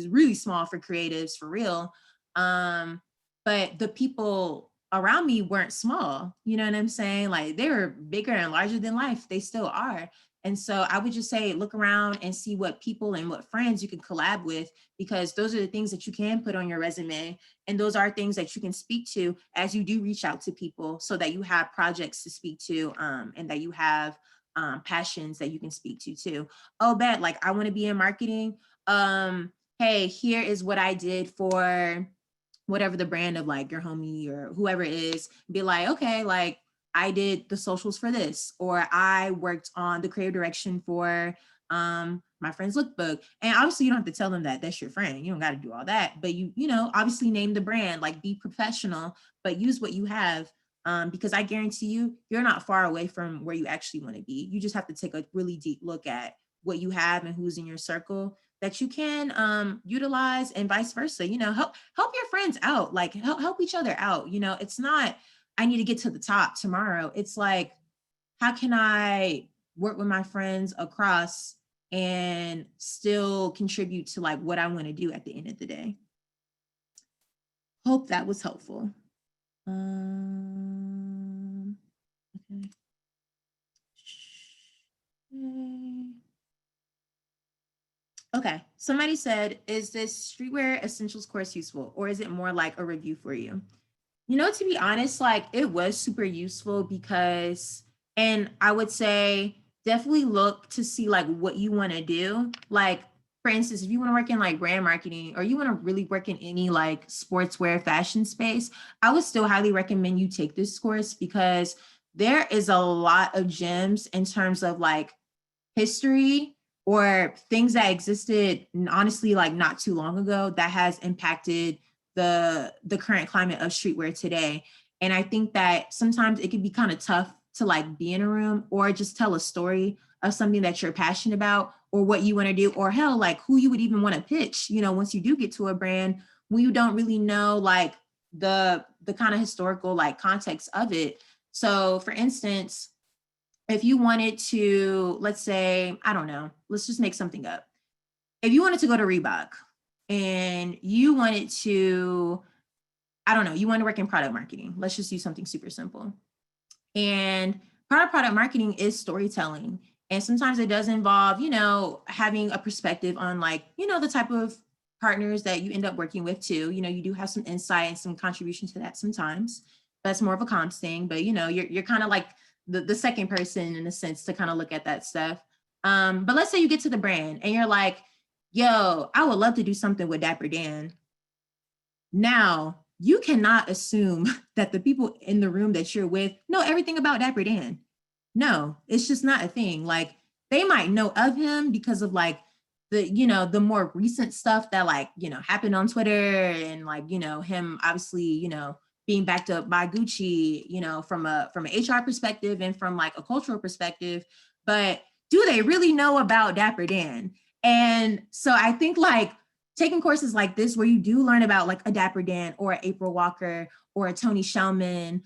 really small for creatives, for real. But the people around me weren't small. You know what I'm saying? Like they were bigger and larger than life. They still are. And so I would just say, look around and see what people and what friends you can collab with, because those are the things that you can put on your resume. And those are things that you can speak to as you do reach out to people, so that you have projects to speak to, and that you have passions that you can speak to too. Oh, bet, like I want to be in marketing. Hey, here is what I did for whatever the brand of like your homie or whoever it is. Be like, okay, like I did the socials for this, or I worked on the creative direction for my friend's lookbook. And obviously you don't have to tell them that that's your friend. You don't got to do all that, but you know, obviously name the brand, like be professional, but use what you have. Because I guarantee you, you're not far away from where you actually want to be. You just have to take a really deep look at what you have and who's in your circle that you can utilize, and vice versa. You know, help your friends out, like help each other out. You know, it's not, I need to get to the top tomorrow. It's like, how can I work with my friends across and still contribute to like what I want to do at the end of the day? Hope that was helpful. Okay. Okay, somebody said, is this Streetwear Essentials course useful, or is it more like a review for you? You know, to be honest, like it was super useful because, and I would say definitely look to see like what you want to do. Like, for instance, if you want to work in like brand marketing, or you want to really work in any like sportswear fashion space, I would still highly recommend you take this course, because there is a lot of gems in terms of like history or things that existed honestly like not too long ago that has impacted the current climate of streetwear today. And I think that sometimes it can be kind of tough to like be in a room or just tell a story of something that you're passionate about, or what you want to do, or hell, like who you would even want to pitch, you know, once you do get to a brand, when you don't really know like the kind of historical like context of it. So for instance, if you wanted to, let's say, I don't know, let's just make something up. If you wanted to go to Reebok and you wanted to, I don't know, you want to work in product marketing. Let's just do something super simple. And product marketing is storytelling. And sometimes it does involve, you know, having a perspective on like, you know, the type of partners that you end up working with too. You know, you do have some insight and some contribution to that sometimes. That's more of a comms thing, but you know, you're kind of like the second person in a sense to kind of look at that stuff. But let's say you get to the brand and you're like, yo, I would love to do something with Dapper Dan. Now, you cannot assume that the people in the room that you're with know everything about Dapper Dan. No, it's just not a thing. Like they might know of him because of like the, you know, the more recent stuff that like, you know, happened on Twitter, and like, you know, him obviously, you know, being backed up by Gucci, you know, from an HR perspective and from like a cultural perspective. But do they really know about Dapper Dan? And so I think like taking courses like this, where you do learn about like a Dapper Dan or a April Walker or a Tony Shellman,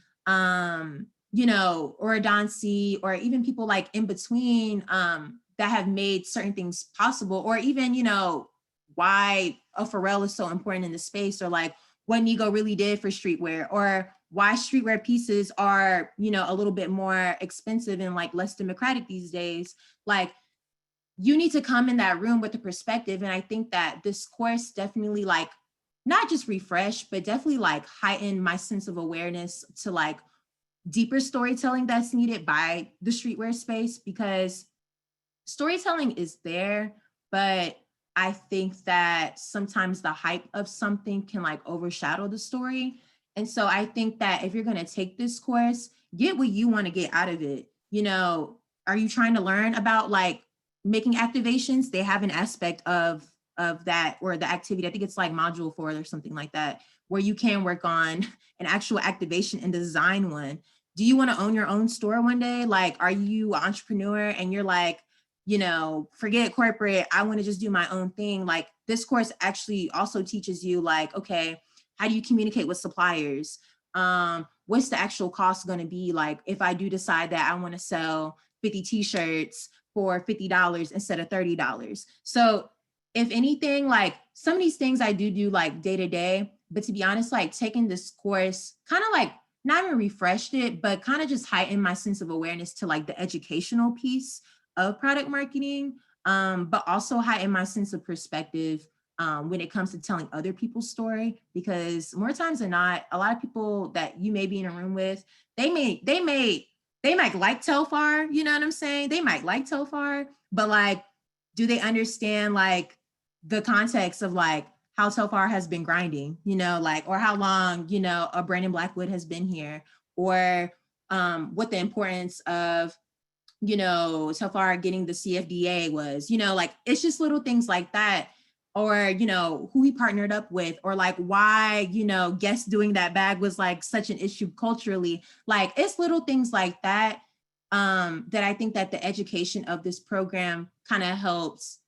you know, or a Don C, or even people like in between that have made certain things possible, or even, you know, why a Pharrell is so important in the space, or like what Nigo really did for streetwear, or why streetwear pieces are, you know, a little bit more expensive and like less democratic these days. Like you need to come in that room with a perspective. And I think that this course definitely like not just refresh, but definitely like heighten my sense of awareness to like deeper storytelling that's needed by the streetwear space, because storytelling is there, but I think that sometimes the hype of something can like overshadow the story. And so I think that if you're going to take this course, get what you want to get out of it. You know, are you trying to learn about like making activations? They have an aspect of that, or the activity, I think it's like module 4 or something like that, where you can work on an actual activation and design one. Do you want to own your own store one day? Like, are you an entrepreneur and you're like, you know, forget corporate, I want to just do my own thing? Like this course actually also teaches you like, okay, how do you communicate with suppliers? What's the actual cost going to be? Like if I do decide that I want to sell 50 t-shirts for $50 instead of $30. So if anything, like some of these things I do like day to day, but to be honest, like taking this course kind of like not even refreshed it, but kind of just heightened my sense of awareness to like the educational piece of product marketing, but also heighten my sense of perspective when it comes to telling other people's story. Because more times than not, a lot of people that you may be in a room with, they may they might like Telfar, you know what I'm saying? They might like Telfar, but like, do they understand like the context of like how Telfar has been grinding, you know, like, or how long, you know, a Brandon Blackwood has been here, or what the importance of, you know, Telfar getting the CFDA was, you know, like, it's just little things like that. Or, you know, who he partnered up with, or like why, you know, Guess doing that bag was like such an issue culturally. Like, it's little things like that, that I think that the education of this program kind of helps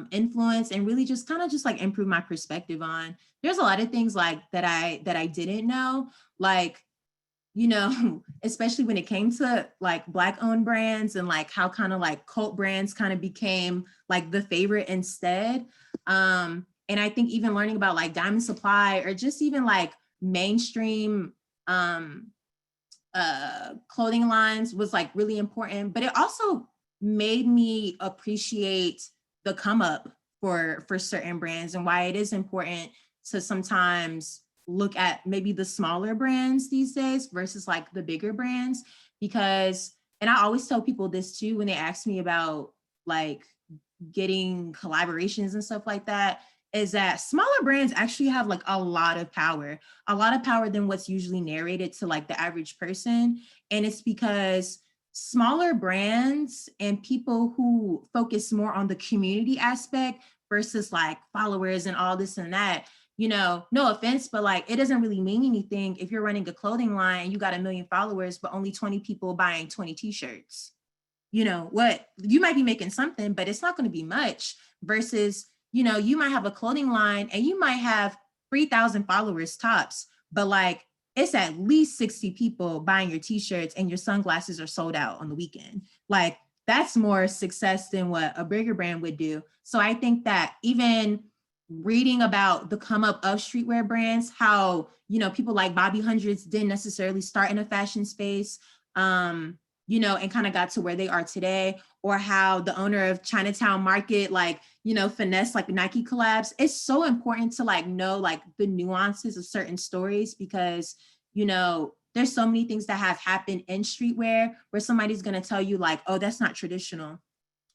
influence and really just kind of just like improve my perspective on. There's a lot of things like that I didn't know, like, you know, especially when it came to like Black owned brands and like how kind of like cult brands kind of became like the favorite instead. And I think even learning about like Diamond Supply, or just even like mainstream clothing lines was like really important, but it also made me appreciate the come up for certain brands, and why it is important to sometimes look at maybe the smaller brands these days versus like the bigger brands. Because, and I always tell people this too when they ask me about like getting collaborations and stuff like that, is that smaller brands actually have like a lot of power than what's usually narrated to like the average person. And it's because smaller brands and people who focus more on the community aspect versus like followers and all this and that, you know, no offense, but like, it doesn't really mean anything if you're running a clothing line and you got 1 million followers, but only 20 people buying 20 t-shirts. You know what, you might be making something, but it's not going to be much, versus, you know, you might have a clothing line and you might have 3,000 followers tops, but like, it's at least 60 people buying your t-shirts and your sunglasses are sold out on the weekend. Like, that's more success than what a bigger brand would do. So I think that even reading about the come up of streetwear brands, how, you know, people like Bobby Hundreds didn't necessarily start in a fashion space, you know, and kind of got to where they are today, or how the owner of Chinatown Market, like, you know, Finesse, like Nike collabs. It's so important to like know like the nuances of certain stories, because, you know, there's so many things that have happened in streetwear where somebody's going to tell you like, oh, that's not traditional.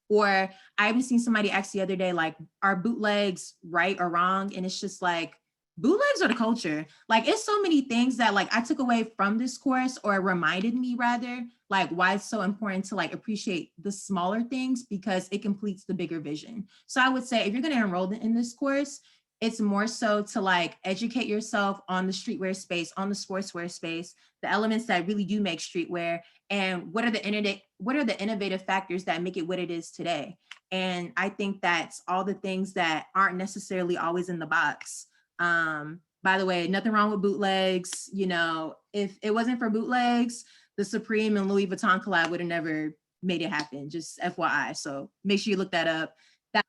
Or I even seen somebody ask the other day, like, are bootlegs right or wrong? And it's just like, bootlegs are the culture. Like, it's so many things that like I took away from this course, or reminded me rather, like why it's so important to like appreciate the smaller things, because it completes the bigger vision. So I would say if you're going to enroll in this course, it's more so to like educate yourself on the streetwear space, on the sportswear space, the elements that really do make streetwear, and what are the innovative factors that make it what it is today. And I think that's all the things that aren't necessarily always in the box. By the way, nothing wrong with bootlegs. You know, if it wasn't for bootlegs, the Supreme and Louis Vuitton collab would have never made it happen, just FYI. So make sure you look that up. That's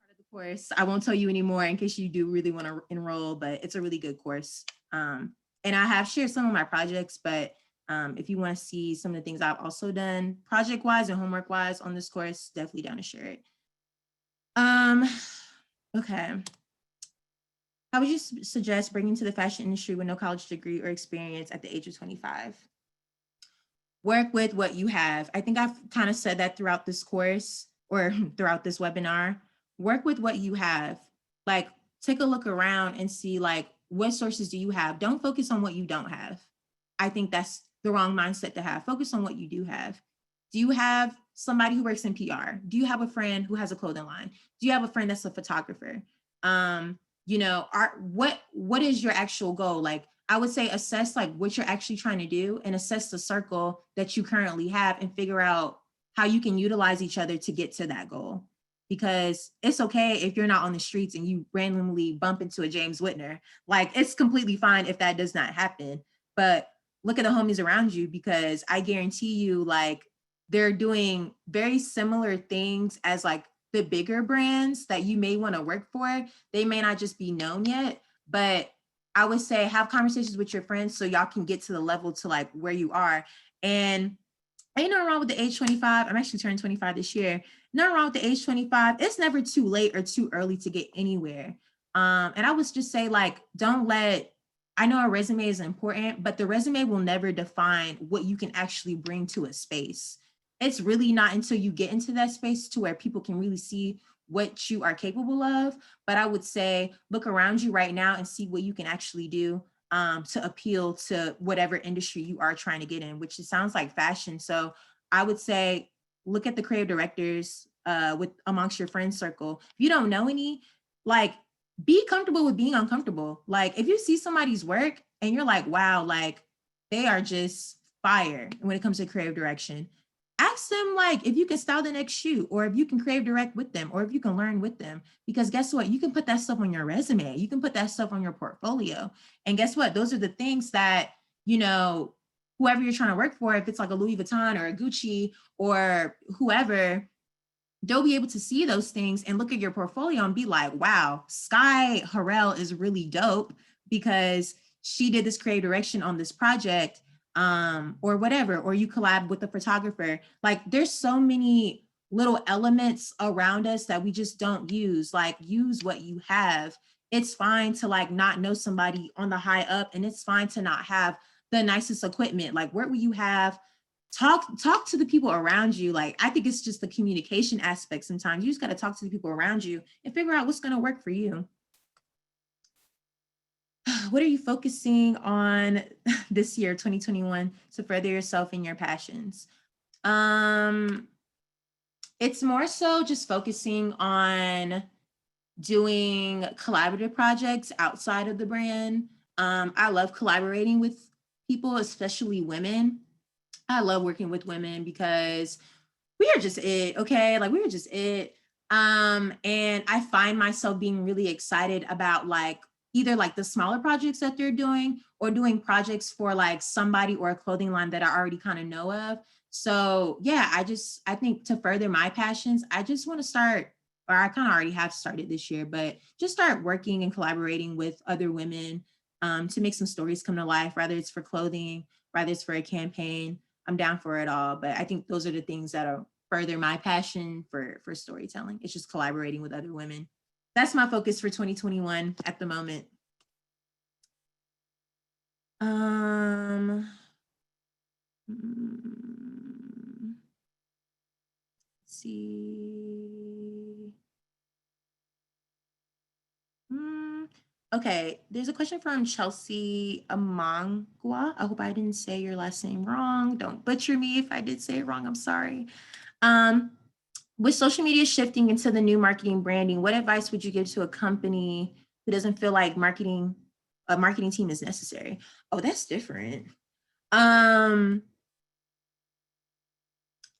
part of the course. I won't tell you anymore in case you do really want to enroll, but it's a really good course. And I have shared some of my projects, but if you want to see some of the things I've also done project-wise and homework-wise on this course, definitely down to share it. Okay. How would you suggest bringing to the fashion industry with no college degree or experience at the age of 25? Work with what you have. I think I've kind of said that throughout this course or throughout this webinar. Work with what you have. Like, take a look around and see like, what sources do you have? Don't focus on what you don't have. I think that's the wrong mindset to have. Focus on what you do have. Do you have somebody who works in PR? Do you have a friend who has a clothing line? Do you have a friend that's a photographer? You know, what is your actual goal? Like, I would say assess like what you're actually trying to do, and assess the circle that you currently have, and figure out how you can utilize each other to get to that goal. Because it's okay if you're not on the streets and you randomly bump into a James Whitner. Like, it's completely fine if that does not happen. But look at the homies around you, because I guarantee you, like, they're doing very similar things as like the bigger brands that you may want to work for. They may not just be known yet, but I would say have conversations with your friends so y'all can get to the level to like where you are. And ain't nothing wrong with the age 25. I'm actually turning 25 this year. Nothing wrong with the age 25. It's never too late or too early to get anywhere. And I would just say, like, don't let I know a resume is important, but the resume will never define what you can actually bring to a space. It's really not until you get into that space to where people can really see what you are capable of. But I would say look around you right now and see what you can actually do to appeal to whatever industry you are trying to get in, which it sounds like fashion. So I would say look at the creative directors with amongst your friend circle. If you don't know any, like be comfortable with being uncomfortable. Like if you see somebody's work and you're like, wow, like they are just fire when it comes to creative direction, ask them like if you can style the next shoe or if you can creative direct with them or if you can learn with them. Because guess what? You can put that stuff on your resume. You can put that stuff on your portfolio. And guess what? Those are the things that, you know, whoever you're trying to work for, if it's like a Louis Vuitton or a Gucci or whoever, they'll be able to see those things and look at your portfolio and be like, wow, Sky Harrell is really dope because she did this creative direction on this project or whatever, or you collab with a photographer. Like there's so many little elements around us that we just don't use. Like use what you have. It's fine to like not know somebody on the high up, and it's fine to not have the nicest equipment. Like what will you have? Talk to the people around you. Like I think it's just the communication aspect. Sometimes you just got to talk to the people around you and figure out what's going to work for you. What are you focusing on this year 2021 to further yourself and your passions? It's more so just focusing on doing collaborative projects outside of the brand. I love collaborating with people, especially women. I love working with women because we are just it, okay? Like we are just it. And I find myself being really excited about like either like the smaller projects that they're doing or doing projects for like somebody or a clothing line that I already kind of know of. So yeah, I think to further my passions, I just want to start, or I kind of already have started this year, but just start working and collaborating with other women to make some stories come to life, whether it's for clothing, whether it's for a campaign. I'm down for it all. But I think those are the things that are further my passion for storytelling. It's just collaborating with other women. That's my focus for 2021 at the moment. Let's see. Okay, there's a question from Chelsea Amangwa. I hope I didn't say your last name wrong. Don't butcher me if I did say it wrong. I'm sorry. With social media shifting into the new marketing branding, what advice would you give to a company who doesn't feel like a marketing team is necessary? Oh, that's different.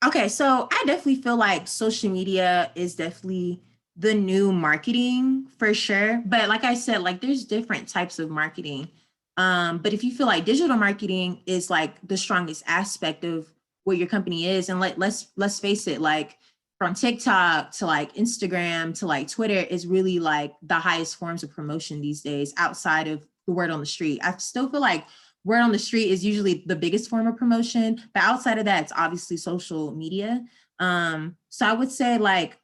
Okay, so I definitely feel like social media is definitely the new marketing for sure. But like I said, like there's different types of marketing. But if you feel like digital marketing is like the strongest aspect of what your company is, and let's face it, like from TikTok to like Instagram to like Twitter is really like the highest forms of promotion these days outside of the word on the street. I still feel like word on the street is usually the biggest form of promotion, but outside of that, it's obviously social media. So I would say like,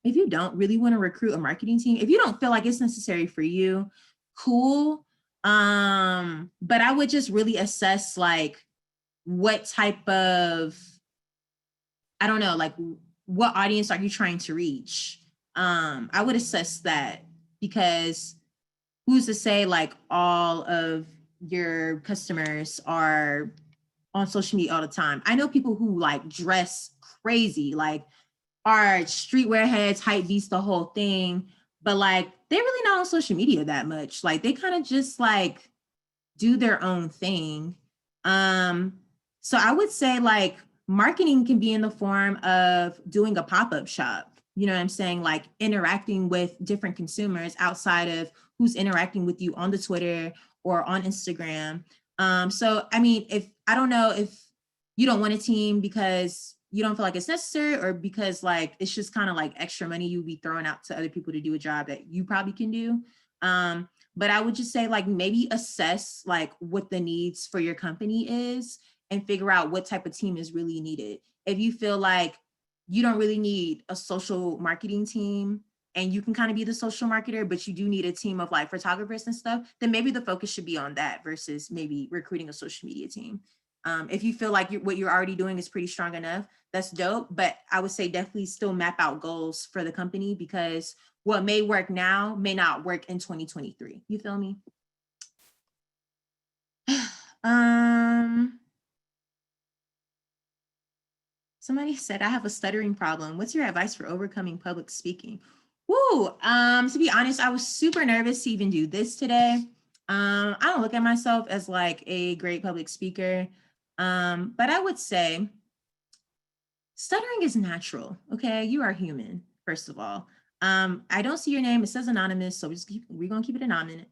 if you don't really want to recruit a marketing team, if you don't feel like it's necessary for you, cool. But I would just really assess like what type of, I don't know, like what audience are you trying to reach? I would assess that because who's to say like all of your customers are on social media all the time. I know people who like dress crazy, like are streetwear heads, hype beast, the whole thing, but like they're really not on social media that much. Like they kind of just like do their own thing. So I would say like marketing can be in the form of doing a pop-up shop. You know what I'm saying? Like interacting with different consumers outside of who's interacting with you on the Twitter or on Instagram. So I mean, if I don't know if you don't want a team because you don't feel like it's necessary or because like it's just kind of like extra money you'll be throwing out to other people to do a job that you probably can do. But I would just say like maybe assess like what the needs for your company is and figure out what type of team is really needed. If you feel like you don't really need a social marketing team and you can kind of be the social marketer, but you do need a team of like photographers and stuff, then maybe the focus should be on that versus maybe recruiting a social media team. If you feel like what you're already doing is pretty strong enough, that's dope. But I would say definitely still map out goals for the company, because what may work now may not work in 2023. You feel me? Somebody said, I have a stuttering problem. What's your advice for overcoming public speaking? Woo, to be honest, I was super nervous to even do this today. I don't look at myself as like a great public speaker, but I would say stuttering is natural, okay? You are human, first of all. I don't see your name. It says anonymous, so we're gonna keep it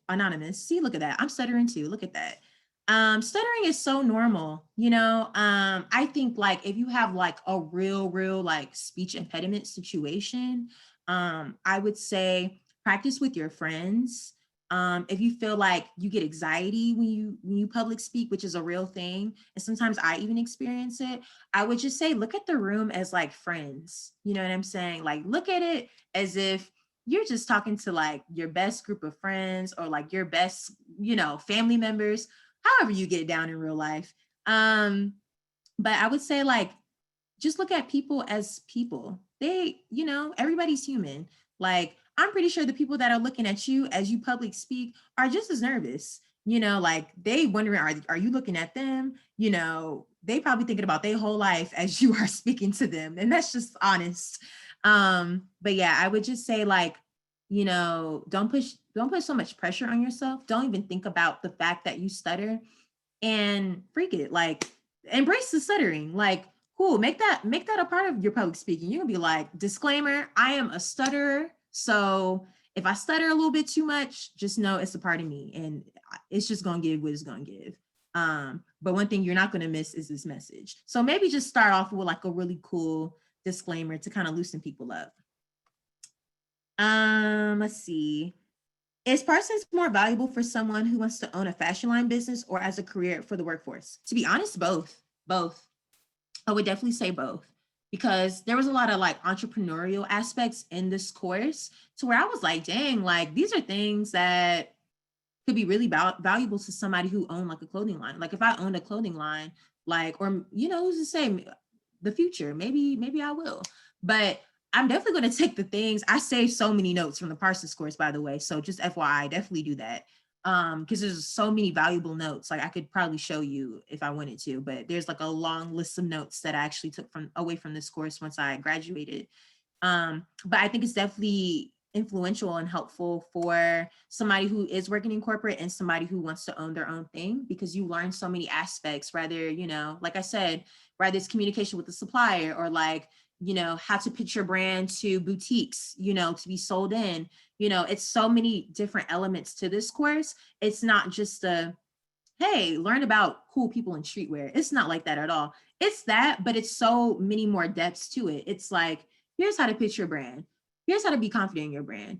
anonymous. See, look at that. I'm stuttering too. Look at that. Stuttering is so normal, you know. I think like if you have like a real like speech impediment situation, I would say practice with your friends. If you feel like you get anxiety when you public speak, which is a real thing, and sometimes I even experience it, I would just say look at the room as like friends. You know what I'm saying? Like look at it as if you're just talking to like your best group of friends or like your best, you know, family members, however you get down in real life. But I would say like just look at people as people. They, you know, everybody's human. Like I'm pretty sure the people that are looking at you as you public speak are just as nervous. You know, like they wondering, are you looking at them? You know, they probably thinking about their whole life as you are speaking to them. And that's just honest. But yeah, I would just say like, you know, don't put so much pressure on yourself. Don't even think about the fact that you stutter and freak it. Like embrace the stuttering. Like, cool, make that a part of your public speaking. You're gonna be like, disclaimer, I am a stutterer. So if I stutter a little bit too much, just know it's a part of me and it's just gonna give what it's gonna give. But one thing you're not gonna miss is this message. So maybe just start off with like a really cool disclaimer to kind of loosen people up. Let's see. Is Parsons more valuable for someone who wants to own a fashion line business or as a career for the workforce? To be honest, both. Both. I would definitely say both, because there was a lot of like entrepreneurial aspects in this course to where I was like, dang, like these are things that could be really valuable to somebody who owned like a clothing line. Like if I owned a clothing line, like, or, you know, who's to say the future, maybe I will, but I'm definitely going to take the things. I saved so many notes from the Parsons course, by the way. So just FYI, definitely do that. Because there's so many valuable notes. Like I could probably show you if I wanted to, but there's like a long list of notes that I actually took away from this course once I graduated. But I think it's definitely influential and helpful for somebody who is working in corporate and somebody who wants to own their own thing, because you learn so many aspects, rather, you know, like I said, whether it's communication with the supplier or like, you know, how to pitch your brand to boutiques, you know, to be sold in, you know, it's so many different elements to this course. It's not just hey, learn about cool people in streetwear. It's not like that at all. It's that, but it's so many more depths to it. It's like, here's how to pitch your brand. Here's how to be confident in your brand.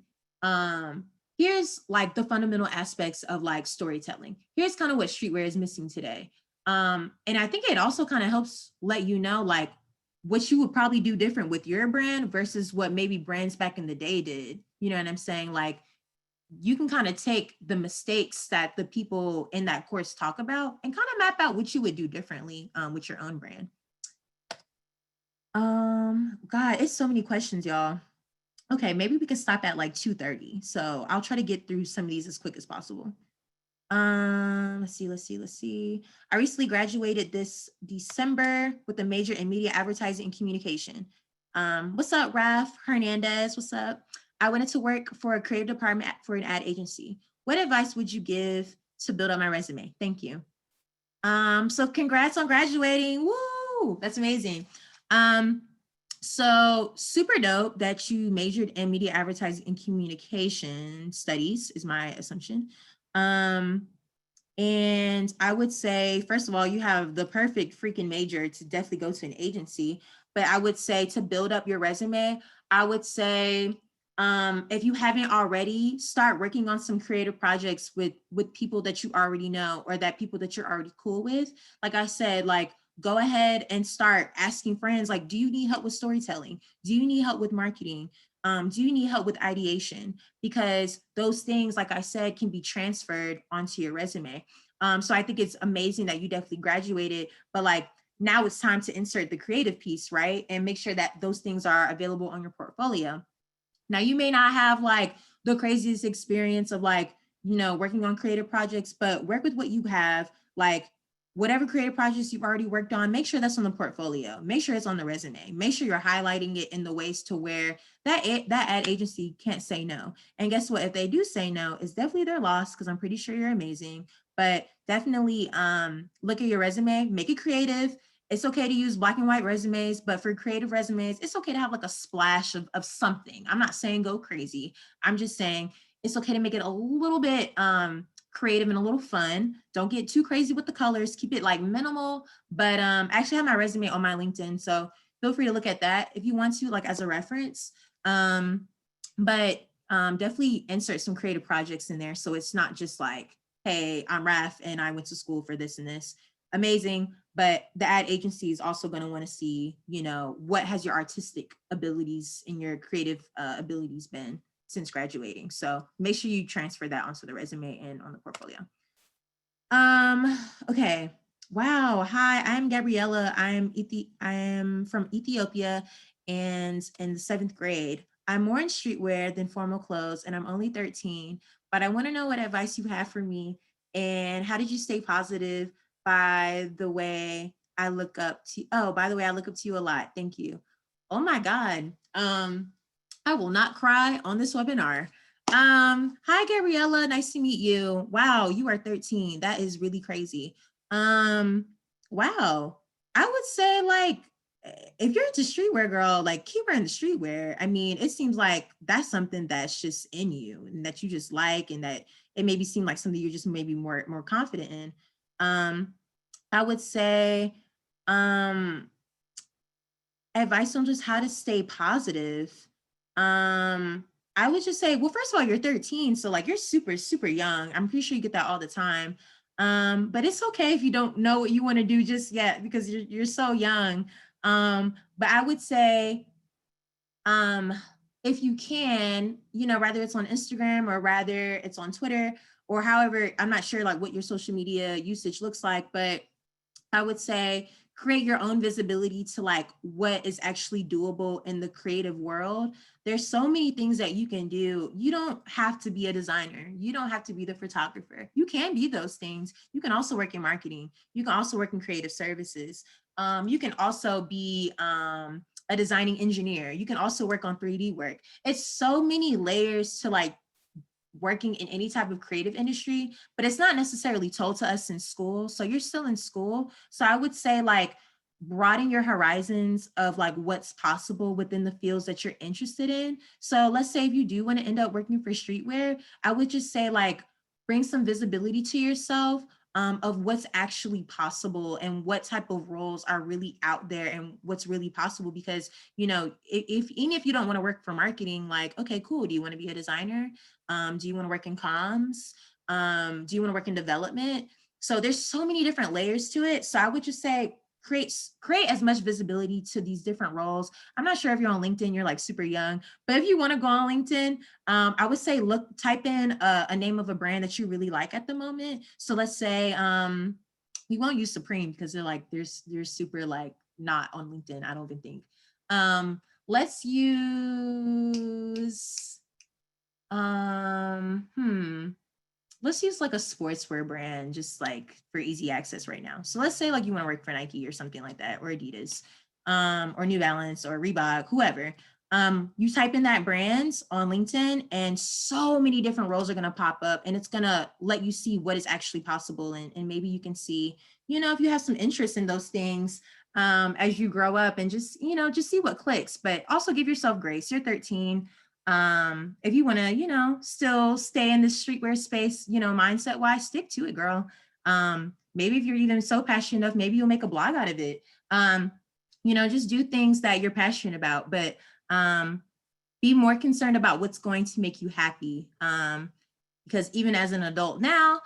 Here's like the fundamental aspects of like storytelling. Here's kind of what streetwear is missing today. And I think it also kind of helps let you know like what you would probably do different with your brand versus what maybe brands back in the day did. You know what I'm saying? Like you can kind of take the mistakes that the people in that course talk about and kind of map out what you would do differently with your own brand. God, it's so many questions, y'all. Okay, maybe we can stop at like 2:30. So I'll try to get through some of these as quick as possible. Let's see. I recently graduated this December with a major in media advertising and communication. What's up, Raf Hernandez? What's up? I went into work for a creative department for an ad agency. What advice would you give to build up my resume? Thank you. So congrats on graduating. Woo, that's amazing. So super dope that you majored in media advertising and communication studies is my assumption. And I would say, first of all, you have the perfect freaking major to definitely go to an agency. But I would say to build up your resume, I would say, if you haven't already, start working on some creative projects with people that you already know or that people that you're already cool with. Like I said, like go ahead and start asking friends, like, do you need help with storytelling? Do you need help with marketing? Do you need help with ideation? Because those things, like I said, can be transferred onto your resume. So I think it's amazing that you definitely graduated, but like now it's time to insert the creative piece, right? And make sure that those things are available on your portfolio. Now, you may not have like the craziest experience of like, you know, working on creative projects, but work with what you have. Like whatever creative projects you've already worked on, make sure that's on the portfolio. Make sure it's on the resume. Make sure you're highlighting it in the ways to where that ad agency can't say no. And guess what? If they do say no, it's definitely their loss because I'm pretty sure you're amazing. But definitely look at your resume, make it creative. It's okay to use black and white resumes, but for creative resumes, it's okay to have like a splash of something. I'm not saying go crazy. I'm just saying it's okay to make it a little bit creative and a little fun. Don't get too crazy with the colors. Keep it like minimal, but I actually have my resume on my LinkedIn. So feel free to look at that if you want to, like as a reference. But definitely insert some creative projects in there. So it's not just like, hey, I'm Raf and I went to school for this and this. Amazing. But the ad agency is also going to want to see, you know, what has your artistic abilities and your creative abilities been since graduating. So make sure you transfer that onto the resume and on the portfolio. Okay. Wow. Hi, I'm Gabriella. I am from Ethiopia and in the 7th grade. I'm more in streetwear than formal clothes and I'm only 13, but I want to know what advice you have for me and how did you stay positive by the way I look up to, oh, by the way, I look up to you a lot. Thank you. Oh my God. I will not cry on this webinar. Hi, Gabriella. Nice to meet you. Wow, you are 13. That is really crazy. Wow. I would say like, if you're into streetwear, girl, like keep wearing the streetwear. I mean, it seems like that's something that's just in you and that you just like, and that it maybe seem like something you're just maybe more confident in. I would say, advice on just how to stay positive. I would just say, well, first of all, you're 13, so like you're super, super young. I'm pretty sure you get that all the time. But it's okay if you don't know what you want to do just yet because you're so young. But I would say, if you can, you know, rather it's on Instagram or rather it's on Twitter or however, I'm not sure like what your social media usage looks like, but I would say create your own visibility to like what is actually doable in the creative world. There's so many things that you can do. You don't have to be a designer. You don't have to be the photographer. You can be those things. You can also work in marketing. You can also work in creative services. You can also be a designing engineer. You can also work on 3D work. It's so many layers to like working in any type of creative industry, but it's not necessarily told to us in school. So you're still in school. So I would say like broaden your horizons of like what's possible within the fields that you're interested in. So let's say if you do want to end up working for streetwear, I would just say like bring some visibility to yourself of what's actually possible and what type of roles are really out there and what's really possible. Because, you know, if even if you don't want to work for marketing, like, okay, cool. Do you want to be a designer? Do you want to work in comms? Do you want to work in development? So there's so many different layers to it. So I would just say create as much visibility to these different roles. I'm not sure if you're on LinkedIn, you're like super young, but if you want to go on LinkedIn, I would say type in a name of a brand that you really like at the moment. So let's say we won't use Supreme because they're super like not on LinkedIn, I don't even think. Let's use let's use like a sportswear brand just like for easy access right now. So let's say like you want to work for Nike or something like that, or Adidas, or New Balance or Reebok, whoever. You type in that brand on LinkedIn and so many different roles are going to pop up and it's going to let you see what is actually possible. And maybe you can see, you know, if you have some interest in those things as you grow up and just, you know, just see what clicks, but also give yourself grace. You're 13. If you want to, you know, still stay in the streetwear space, you know, mindset wise, stick to it, girl. Maybe if you're even so passionate enough, maybe you'll make a blog out of it. You know, just do things that you're passionate about, but be more concerned about what's going to make you happy. Because even as an adult now,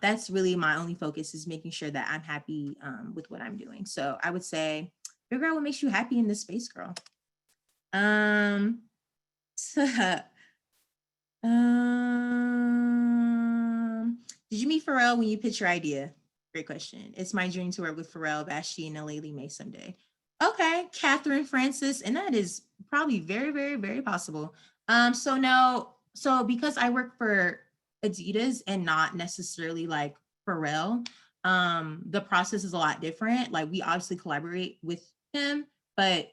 That's really my only focus, is making sure that I'm happy with what I'm doing. So I would say, figure out what makes you happy in this space, girl. Did you meet Pharrell when you pitched your idea? Great question. It's my dream to work with Pharrell, Vashti, and Laylee May someday. Okay, Catherine Francis, and that is probably very, very, very possible. So no, so because I work for Adidas and not necessarily like Pharrell, the process is a lot different. Like, we obviously collaborate with him, but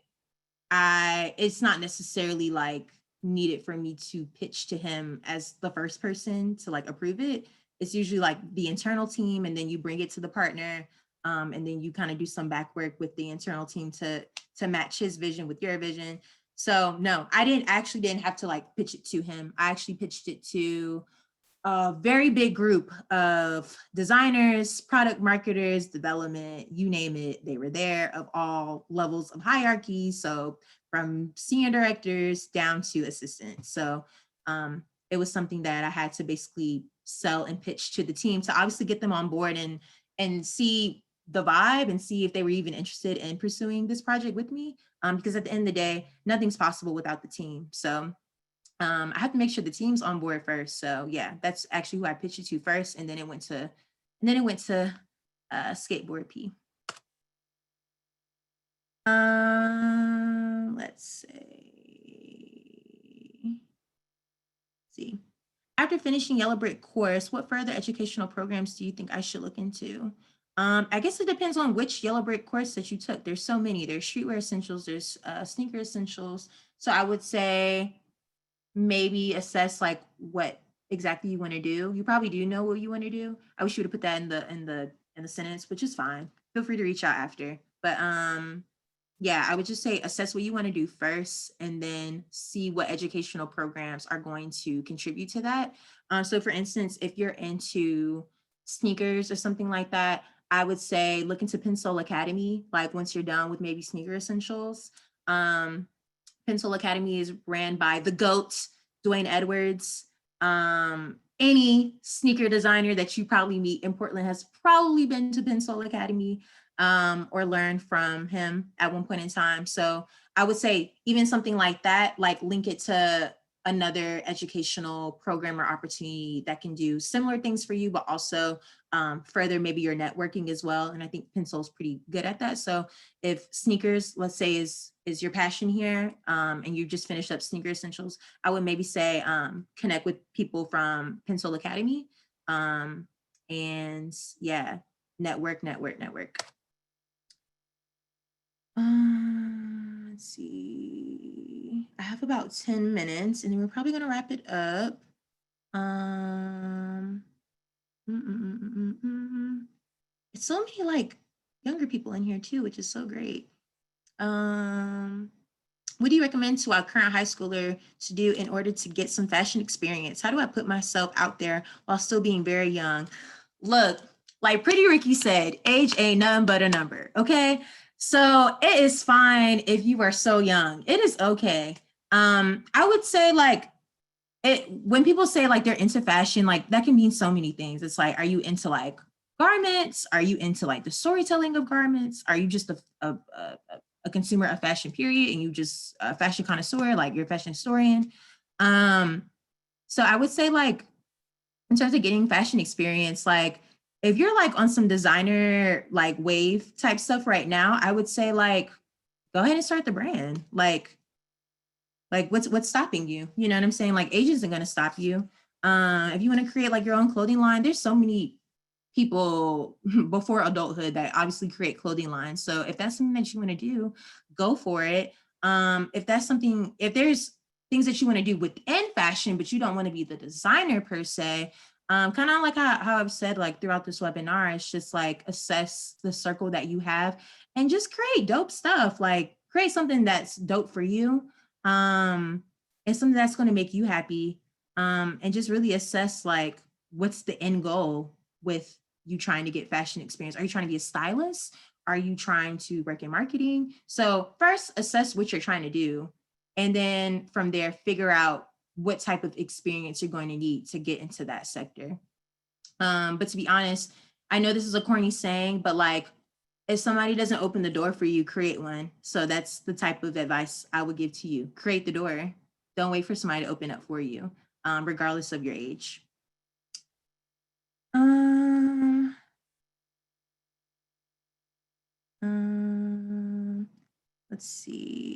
it's not necessarily like needed for me to pitch to him as the first person to like approve it. It's usually like the internal team, and then you bring it to the partner, and then you kind of do some back work with the internal team to match his vision with your vision. So no, I didn't have to like pitch it to him. I actually pitched it to a very big group of designers, product marketers, development, you name it. They were there, of all levels of hierarchy. So from senior directors down to assistants. So it was something that I had to basically sell and pitch to the team to obviously get them on board and see the vibe and see if they were even interested in pursuing this project with me. Because at the end of the day, nothing's possible without the team. So I have to make sure the team's on board first. So yeah, that's actually who I pitched it to first, and then it went to Skateboard P. Let's see. After finishing Yellowbrick course, what further educational programs do you think I should look into? I guess it depends on which Yellowbrick course that you took. There's so many. There's Streetwear Essentials. There's Sneaker Essentials. So I would say maybe assess like what exactly you want to do. You probably do know what you want to do. I wish you would have put that in the sentence, which is fine. Feel free to reach out after. But yeah, I would just say assess what you want to do first, and then see what educational programs are going to contribute to that. So for instance, if you're into sneakers or something like that, I would say look into Pencil Academy, like once you're done with maybe Sneaker Essentials. Pencil Academy is ran by the GOAT, Dwayne Edwards. Any sneaker designer that you probably meet in Portland has probably been to Pencil Academy or learned from him at one point in time. So I would say even something like that, like link it to another educational program or opportunity that can do similar things for you, but also further maybe your networking as well. And I think Pencil's pretty good at that. So if sneakers, let's say, is your passion here, and you just finished up Sneaker Essentials, I would maybe say connect with people from Pencil Academy. And yeah, network. Let's see. I have about 10 minutes, and then we're probably gonna wrap it up. It's so many like younger people in here too, which is so great. What do you recommend to our current high schooler to do in order to get some fashion experience? How do I put myself out there while still being very young? Look, like Pretty Ricky said, age ain't nothing but a number, okay? So it is fine if you are so young. It is okay. I would say like when people say like they're into fashion, like that can mean so many things. It's like, are you into like garments? Are you into like the storytelling of garments? Are you just a consumer of fashion period, and you just a fashion connoisseur, like you're a fashion historian? So I would say like in terms of getting fashion experience, like if you're like on some designer like wave type stuff right now, I would say like go ahead and start the brand. Like what's stopping you? You know what I'm saying? Like age isn't gonna stop you. If you want to create like your own clothing line, there's so many people before adulthood that obviously create clothing lines. So if that's something that you want to do, go for it. If there's things that you want to do within fashion, but you don't want to be the designer per se, kind of like how I've said like throughout this webinar, it's just like assess the circle that you have and just create dope stuff. Like create something that's dope for you, and something that's going to make you happy, and just really assess like what's the end goal with you trying to get fashion experience. Are you trying to be a stylist? Are you trying to work in marketing? So first assess what you're trying to do, and then from there figure out what type of experience you're going to need to get into that sector. But to be honest, I know this is a corny saying, but like, if somebody doesn't open the door for you, create one. So that's the type of advice I would give to you. Create the door. Don't wait for somebody to open up for you, regardless of your age. Um, let's see.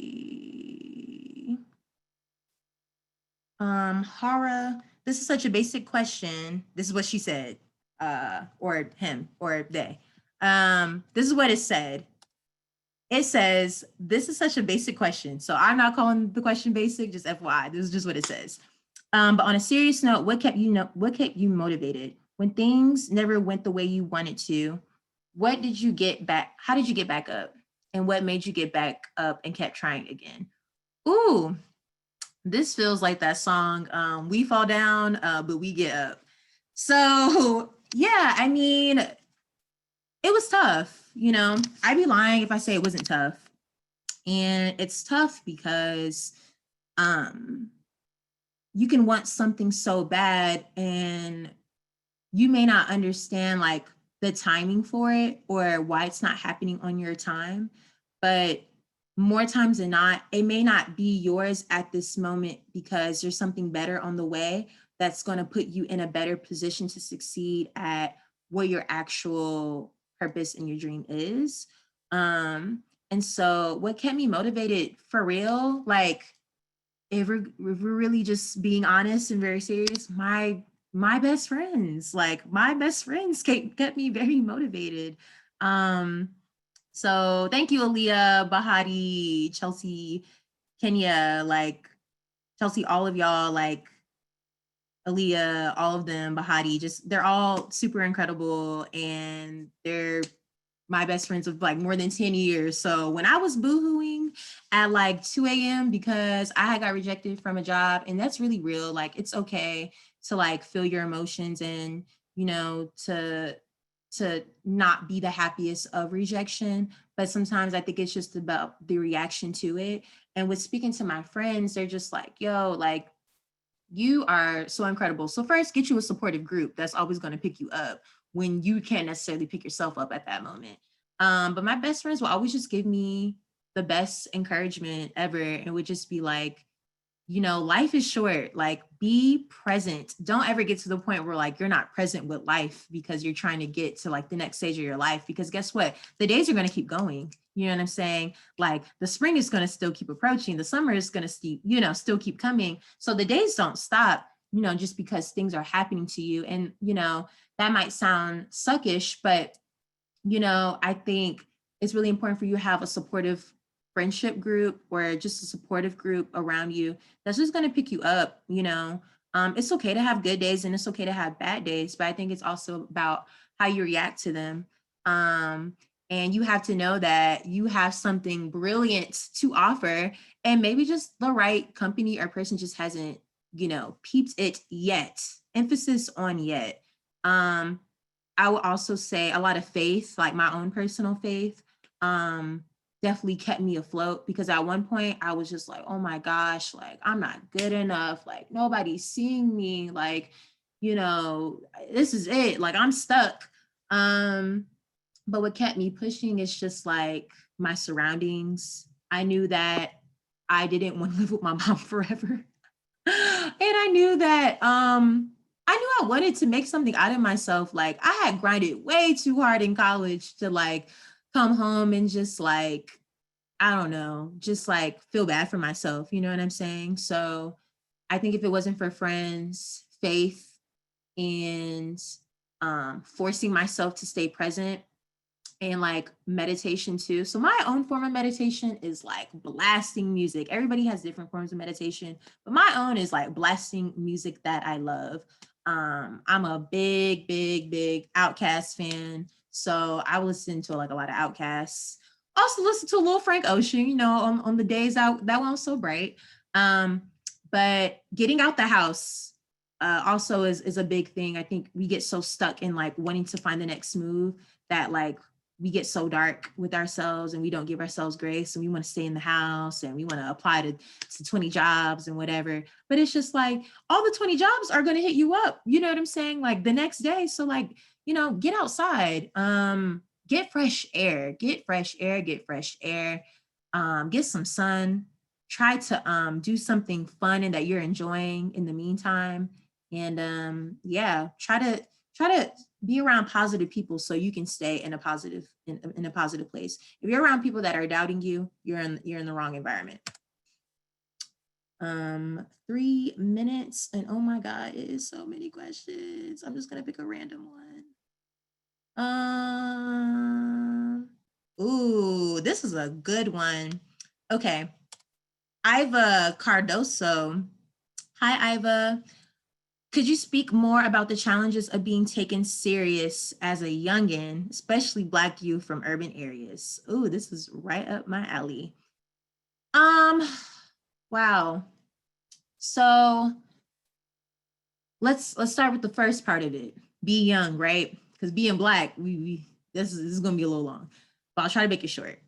Hara, this is such a basic question. This is what she said, or him, or they. This is what it said. It says, this is such a basic question. So I'm not calling the question basic, just FYI. This is just what it says. But on a serious note, what kept you motivated when things never went the way you wanted to? What did you get back? How did you get back up? And what made you get back up and kept trying again? Ooh, this feels like that song, We Fall Down, but we get up. So yeah, I mean, it was tough, you know. I'd be lying if I say it wasn't tough. And it's tough because you can want something so bad and you may not understand like the timing for it or why it's not happening on your time. But more times than not, it may not be yours at this moment because there's something better on the way that's going to put you in a better position to succeed at what your actual purpose and your dream is. And so what kept me motivated for real, like if we're really just being honest and very serious, my best friends, like my best friends kept me very motivated. So thank you, Aaliyah, Bahati, Chelsea, Kenya, like Chelsea, all of y'all, like Aaliyah, all of them, Bahati, just they're all super incredible and they're my best friends of like more than 10 years. So when I was boohooing at like 2 a.m. because I had got rejected from a job, and that's really real, like it's okay to like feel your emotions and, you know, to not be the happiest of rejection. But sometimes I think it's just about the reaction to it. And with speaking to my friends, they're just like, yo, like you are so incredible. So first, get you a supportive group that's always going to pick you up when you can't necessarily pick yourself up at that moment. But my best friends will always just give me the best encouragement ever and would just be like, you know, life is short. Like, be present. Don't ever get to the point where like you're not present with life because you're trying to get to like the next stage of your life. Because guess what? The days are going to keep going. You know what I'm saying? Like the spring is going to still keep approaching. The summer is going to still keep coming. So the days don't stop, you know, just because things are happening to you. And, you know, that might sound suckish, but, you know, I think it's really important for you to have a supportive friendship group or just a supportive group around you that's just going to pick you up. You know, it's okay to have good days and it's okay to have bad days, but I think it's also about how you react to them. And you have to know that you have something brilliant to offer, and maybe just the right company or person just hasn't, you know, peeped it yet. Emphasis on yet. I would also say a lot of faith, like my own personal faith. Definitely kept me afloat, because at one point I was just like, oh my gosh, like I'm not good enough, like nobody's seeing me, like, you know, this is it, like I'm stuck. But what kept me pushing is just like my surroundings. I knew that I didn't want to live with my mom forever. And I knew that I knew I wanted to make something out of myself. Like I had grinded way too hard in college to like come home and just like, I don't know, just like feel bad for myself. You know what I'm saying? So I think if it wasn't for friends, faith, and forcing myself to stay present, and like meditation too. So my own form of meditation is like blasting music. Everybody has different forms of meditation, but my own is like blasting music that I love. I'm a big Outkast fan. So I listen to like a lot of Outcasts. Also listen to a little Frank Ocean, you know, on the days out that one's so bright. But getting out the house also is a big thing. I think we get so stuck in like wanting to find the next move that like we get so dark with ourselves and we don't give ourselves grace, and we want to stay in the house and we want to apply to 20 jobs and whatever. But it's just like all the 20 jobs are going to hit you up. You know what I'm saying? Like the next day. So like, you know, get outside, get fresh air, get fresh air, get fresh air, get some sun, try to do something fun and that you're enjoying in the meantime. And yeah, try to be around positive people so you can stay in a positive in a positive place. If you're around people that are doubting you, you're in the wrong environment. 3 minutes, and oh my god, it is so many questions. I'm just gonna pick a random one. Ooh, this is a good one. Okay, Iva Cardoso. Hi, Iva. Could you speak more about the challenges of being taken serious as a youngin, especially Black youth from urban areas? Ooh, this is right up my alley. Wow. So let's start with the first part of it. Be young, right? Because being Black, this is gonna be a little long, but I'll try to make it short.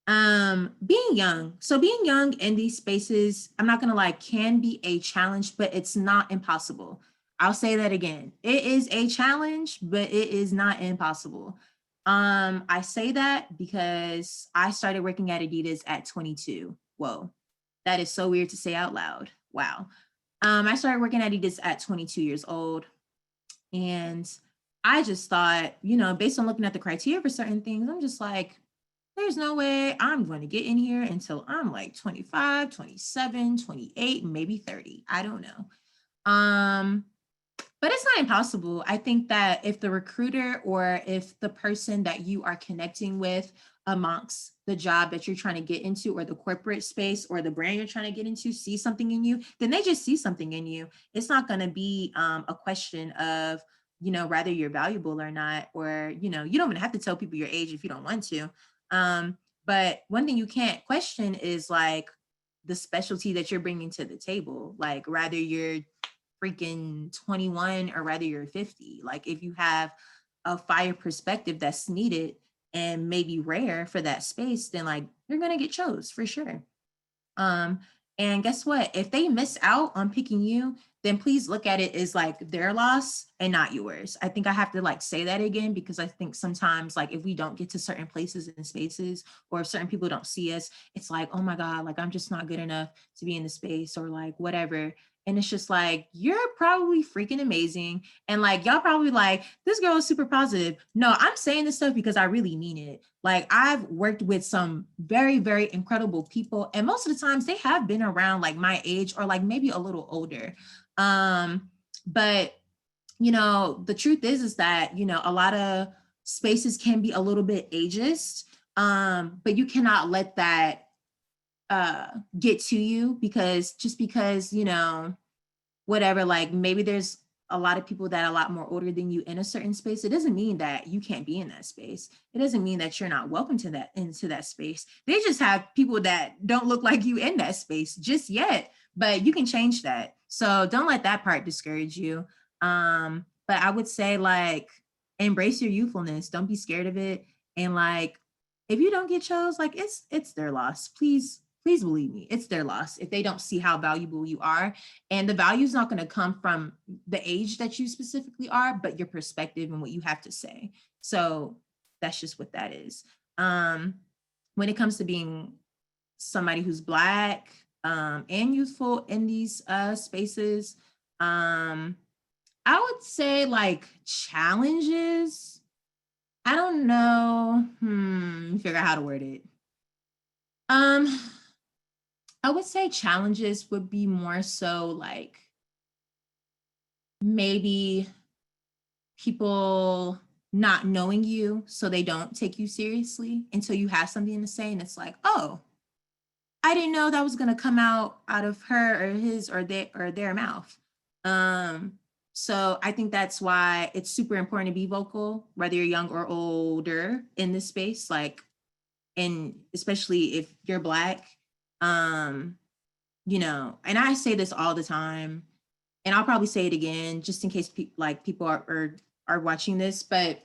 Being young. So being young in these spaces, I'm not gonna lie, can be a challenge, but it's not impossible. I'll say that again. It is a challenge, but it is not impossible. I say that because I started working at Adidas at 22. Whoa, that is so weird to say out loud. Wow. I started working at Adidas at 22 years old. And I just thought, you know, based on looking at the criteria for certain things, I'm just like, there's no way I'm going to get in here until I'm like 25, 27, 28, maybe 30. I don't know. But it's not impossible. I think that if the recruiter or if the person that you are connecting with amongst the job that you're trying to get into, or the corporate space or the brand you're trying to get into, see something in you, then they just see something in you. It's not going to be a question of, you know, whether you're valuable or not, or, you know, you don't even have to tell people your age if you don't want to. But one thing you can't question is like the specialty that you're bringing to the table, like whether you're freaking 21 or whether you're 50. Like if you have a fire perspective that's needed and maybe rare for that space, then like you're gonna get chose for sure. And guess what? If they miss out on picking you, then please look at it as like their loss and not yours. I think I have to like say that again, because I think sometimes like if we don't get to certain places and spaces, or if certain people don't see us, it's like, oh my God, like I'm just not good enough to be in the space, or like whatever. And it's just like, you're probably freaking amazing. And like, y'all probably like, this girl is super positive. No, I'm saying this stuff because I really mean it. Like I've worked with some very, very incredible people. And most of the times they have been around like my age, or like maybe a little older. But you know, the truth is that, you know, a lot of spaces can be a little bit ageist. But you cannot let that get to you, because just because, you know, whatever, like maybe there's a lot of people that are a lot more older than you in a certain space, it doesn't mean that you can't be in that space. It doesn't mean that you're not welcome to that, into that space. They just have people that don't look like you in that space just yet, but you can change that. So don't let that part discourage you. But I would say like embrace your youthfulness. Don't be scared of it. And like if you don't get chose, like it's their loss. Please believe me, it's their loss if they don't see how valuable you are. And the value is not going to come from the age that you specifically are, but your perspective and what you have to say. So that's just what that is. When it comes to being somebody who's Black and youthful in these spaces, I would say like challenges. I don't know. Figure out how to word it. I would say challenges would be more so like maybe people not knowing you, so they don't take you seriously until you have something to say, and it's like, oh, I didn't know that was going to come out of her or his or their mouth. So I think that's why it's super important to be vocal, whether you're young or older in this space, like, and especially if you're Black. You know, and I say this all the time, and I'll probably say it again just in case people are watching this, but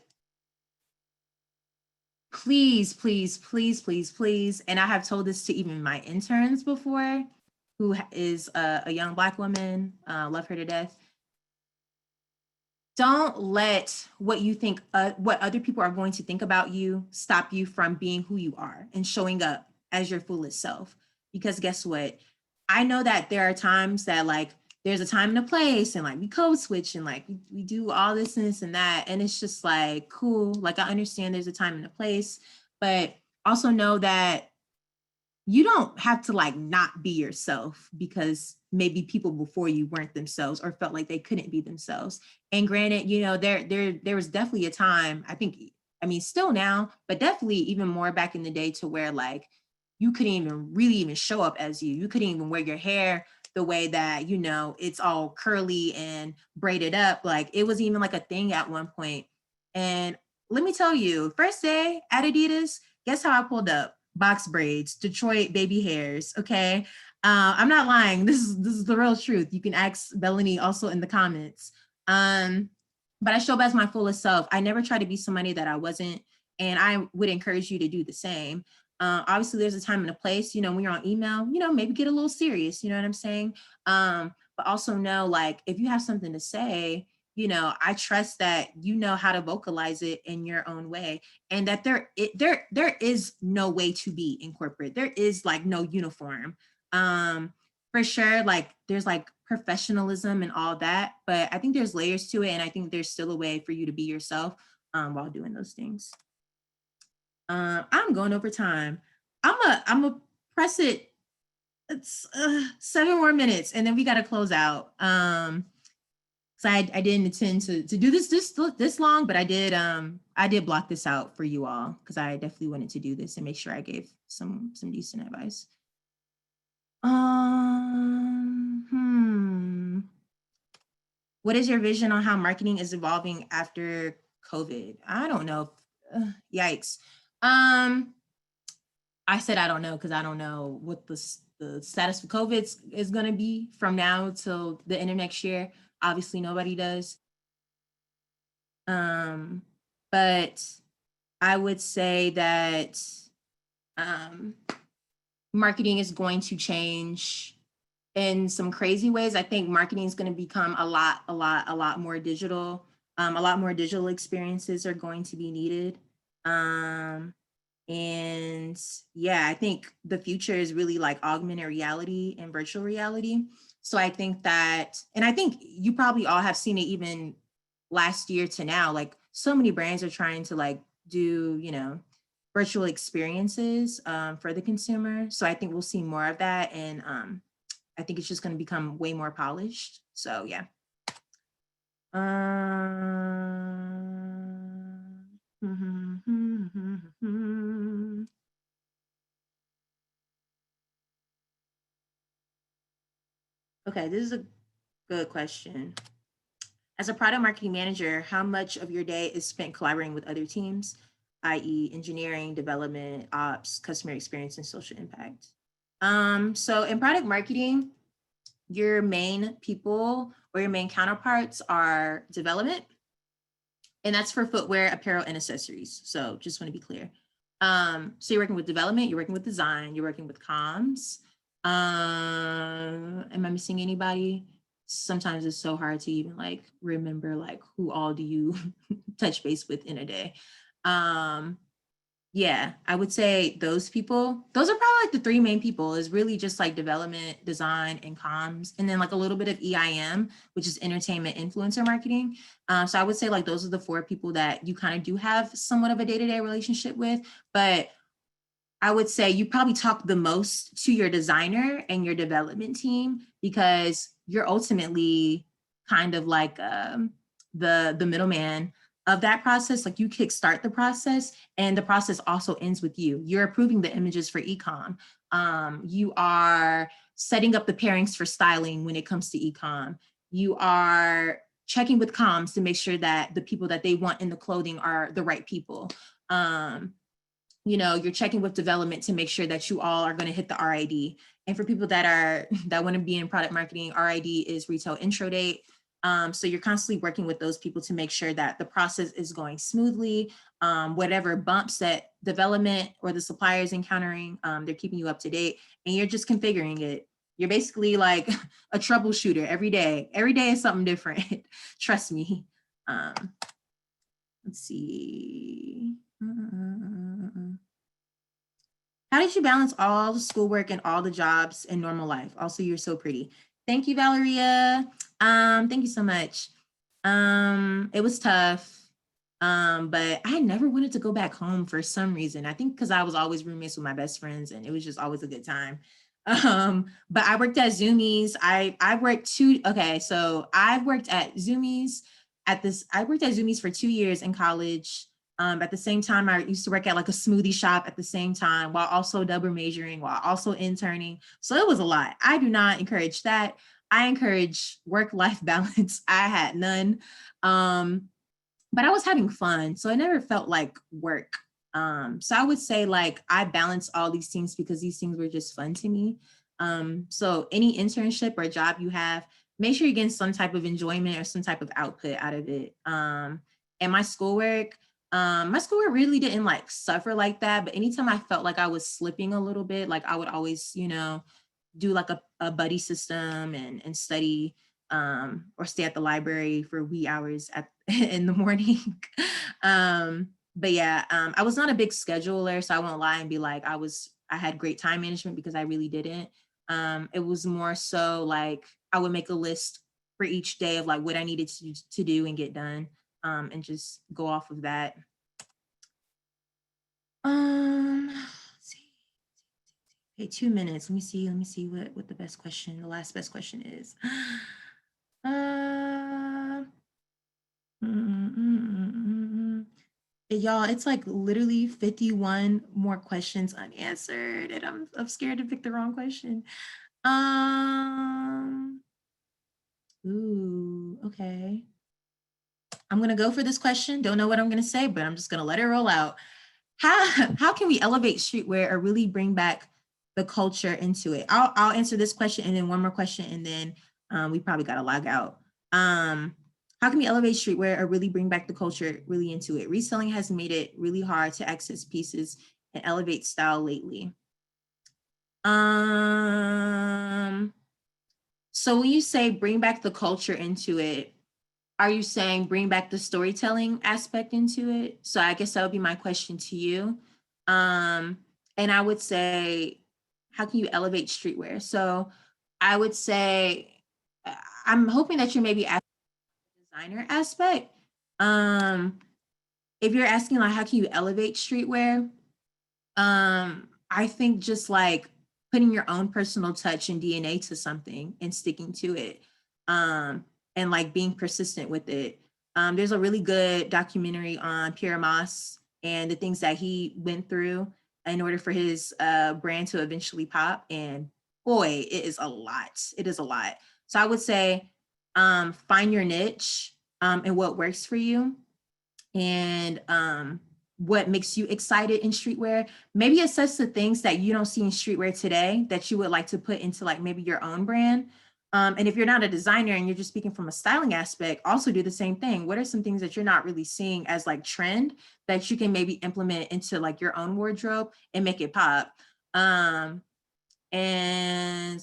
please, please, please, please, please. And I have told this to even my interns before, who is a young Black woman, love her to death. Don't let what you think, what other people are going to think about you stop you from being who you are and showing up as your fullest self. Because guess what? I know that there are times that like there's a time and a place and like we code switch and like we do all this and this and that. And it's just like, cool. Like I understand there's a time and a place, but also know that you don't have to like not be yourself because maybe people before you weren't themselves or felt like they couldn't be themselves. And granted, you know, there was definitely a time, I think, I mean, still now, but definitely even more back in the day to where like you couldn't even really even show up as you. You couldn't even wear your hair the way that, you know, it's all curly and braided up. Like it was even like a thing at one point. And let me tell you, first day at Adidas, guess how I pulled up? Box braids, Detroit baby hairs. Okay. I'm not lying. This is the real truth. You can ask Bellany also in the comments. But I show up as my fullest self. I never try to be somebody that I wasn't. And I would encourage you to do the same. Obviously, there's a time and a place, you know, when you're on email, you know, maybe get a little serious, you know what I'm saying? But also know, like, if you have something to say, you know, I trust that you know how to vocalize it in your own way, and that there is no way to be in corporate. There is like no uniform. For sure, like there's like professionalism and all that, but I think there's layers to it, and I think there's still a way for you to be yourself while doing those things. I'm going over time. I'm a press it. It's 7 more minutes, and then we got to close out. So I didn't intend to do this long, but I did block this out for you all because I definitely wanted to do this and make sure I gave some decent advice. What is your vision on how marketing is evolving after COVID? I don't know. Yikes. I said I don't know because I don't know what the status of COVID is going to be from now till the end of next year. Obviously, nobody does. But I would say that marketing is going to change in some crazy ways. I think marketing is going to become a lot more digital. A lot more digital experiences are going to be needed. And yeah, I think the future is really like augmented reality and virtual reality. So I think that, and I think you probably all have seen it even last year to now, like so many brands are trying to like do, you know, virtual experiences for the consumer. So I think we'll see more of that. And I think it's just going to become way more polished. So yeah. Okay, this is a good question. As a product marketing manager, how much of your day is spent collaborating with other teams, i.e. engineering, development, ops, customer experience, and social impact? So in product marketing, your main people or your main counterparts are development, and that's for footwear, apparel, and accessories. So just want to be clear. So you're working with development, you're working with design, you're working with comms. Am I missing anybody? Sometimes it's so hard to even like remember like who all do you touch base with in a day. Yeah, I would say those people, those are probably like the 3 main people, is really just like development, design, and comms, and then like a little bit of EIM, which is entertainment influencer marketing. So I would say like those are the 4 people that you kind of do have somewhat of a day-to-day relationship with, but I would say you probably talk the most to your designer and your development team because you're ultimately kind of like the middleman of that process. Like you kickstart the process, and the process also ends with you. You're approving the images for ecom. You are setting up the pairings for styling when it comes to ecom. You are checking with comms to make sure that the people that they want in the clothing are the right people. You know, you're checking with development to make sure that you all are going to hit the RID. And for people that want to be in product marketing, RID is retail intro date. So you're constantly working with those people to make sure that the process is going smoothly. Whatever bumps that development or the supplier is encountering, they're keeping you up to date, and you're just configuring it. You're basically like a troubleshooter every day. Every day is something different. Trust me. Let's see. How did you balance all the schoolwork and all the jobs in normal life? Also, you're so pretty. Thank you, Valeria. Thank you so much. It was tough. But I never wanted to go back home for some reason. I think because I was always roommates with my best friends and it was just always a good time. But I worked at Zoomies. I worked so I've worked at Zoomies I worked at Zoomies for 2 years in college. At the same time, I used to work at like a smoothie shop at the same time while also double majoring, while also interning. So it was a lot. I do not encourage that. I encourage work-life balance. I had none. But I was having fun. So it never felt like work. So I would say like I balance all these things because these things were just fun to me. So any internship or job you have, make sure you're getting some type of enjoyment or some type of output out of it. And my schoolwork really didn't like suffer like that. But anytime I felt like I was slipping a little bit, like I would always, do like a buddy system and study or stay at the library for wee hours in the morning. But yeah, I was not a big scheduler, so I won't lie and be like I had great time management because I really didn't. It was more so like I would make a list for each day of like what I needed to do and get done, and just go off of that. Let's see. Okay, 2 minutes. Let me see what the last best question is. Y'all, it's like literally 51 more questions unanswered, and I'm scared to pick the wrong question. Ooh, okay. I'm gonna go for this question. Don't know what I'm gonna say, but I'm just gonna let it roll out. How can we elevate streetwear or really bring back the culture into it? I'll answer this question and then one more question, and then we probably gotta log out. How can we elevate streetwear or really bring back the culture really into it? Reselling has made it really hard to access pieces and elevate style lately. So when you say bring back the culture into it, are you saying bring back the storytelling aspect into it? So I guess that would be my question to you. And I would say, how can you elevate streetwear? So I would say, I'm hoping that you're maybe asking the designer aspect. If you're asking like, how can you elevate streetwear? I think just like putting your own personal touch and DNA to something and sticking to it. And like being persistent with it. There's a really good documentary on Pierre Moss and the things that he went through in order for his brand to eventually pop. And boy, it is a lot. It is a lot. So I would say find your niche and what works for you, and what makes you excited in streetwear. Maybe assess the things that you don't see in streetwear today that you would like to put into like maybe your own brand. And if you're not a designer and you're just speaking from a styling aspect, also do the same thing. What are some things that you're not really seeing as like trend that you can maybe implement into like your own wardrobe and make it pop? And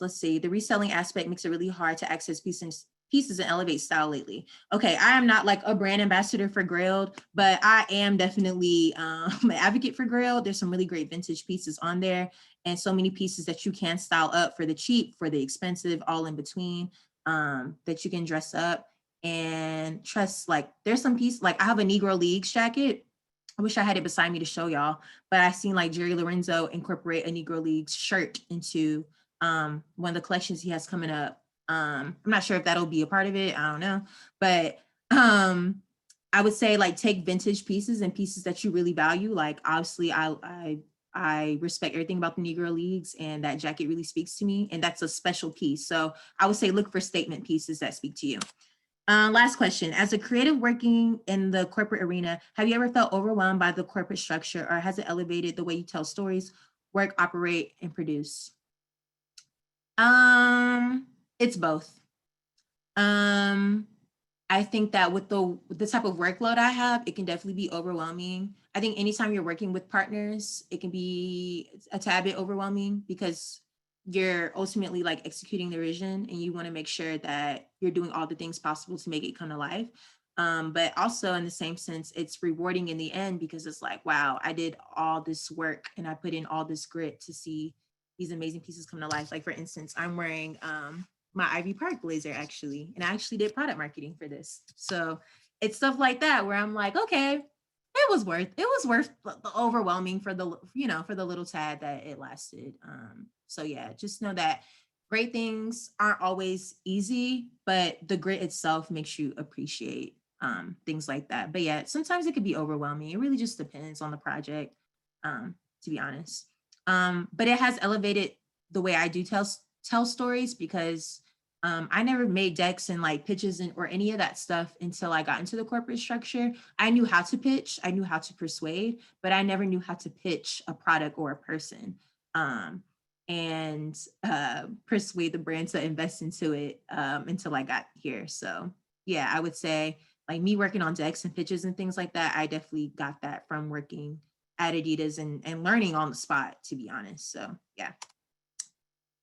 let's see, the reselling aspect makes it really hard to access pieces and elevate style lately. Okay, I am not like a brand ambassador for Grailed, but I am definitely an advocate for Grailed. There's some really great vintage pieces on there, and so many pieces that you can style up for the cheap, for the expensive, all in between, that you can dress up. And trust, like there's some pieces, like I have a Negro Leagues jacket. I wish I had it beside me to show y'all, but I've seen like Jerry Lorenzo incorporate a Negro Leagues shirt into one of the collections he has coming up. I'm not sure if that'll be a part of it. I don't know, but I would say like take vintage pieces and pieces that you really value. Like obviously, I respect everything about the Negro Leagues, and that jacket really speaks to me, and that's a special piece. So I would say look for statement pieces that speak to you. Last question. As a creative working in the corporate arena, have you ever felt overwhelmed by the corporate structure, or has it elevated the way you tell stories, work, operate, and produce? It's both. I think that with the type of workload I have, it can definitely be overwhelming. I think anytime you're working with partners, it can be a tad bit overwhelming because you're ultimately like executing the vision and you want to make sure that you're doing all the things possible to make it come to life. But also in the same sense, it's rewarding in the end because it's like, wow, I did all this work and I put in all this grit to see these amazing pieces come to life. Like for instance, I'm wearing my Ivy Park blazer actually, and I actually did product marketing for this. So it's stuff like that where I'm like, okay, it was worth the overwhelming for the, for the little tad that it lasted. So yeah, just know that great things aren't always easy, but the grit itself makes you appreciate things like that. But yeah, sometimes it could be overwhelming. It really just depends on the project, to be honest. But it has elevated the way I do tell stories because I never made decks and like pitches and or any of that stuff until I got into the corporate structure. I knew how to pitch, I knew how to persuade, but I never knew how to pitch a product or a person. And persuade the brand to invest into it until I got here. So yeah, I would say like me working on decks and pitches and things like that, I definitely got that from working at Adidas and learning on the spot, to be honest. So yeah.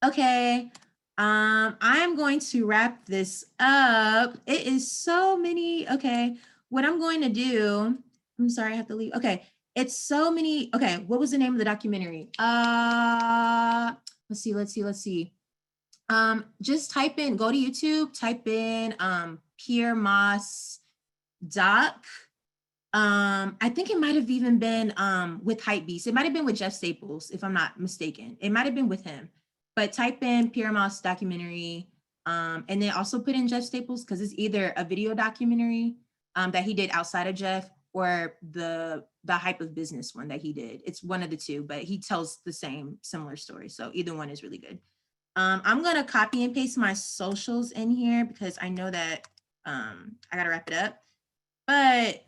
Okay. I'm going to wrap this up. It is so many. Okay. What I'm going to do, I'm sorry, I have to leave. Okay. It's so many. Okay. What was the name of the documentary? Let's see. Just type in, go to YouTube, type in Pierre Moss doc. I think it might have even been with Hypebeast. It might have been with Jeff Staples, if I'm not mistaken. It might have been with him. But type in Pierre Moss documentary, and then also put in Jeff Staples because it's either a video documentary that he did outside of Jeff or the Hype of Business one that he did. It's one of the two, but he tells the same similar story. So either one is really good. I'm gonna copy and paste my socials in here because I know that I gotta wrap it up. But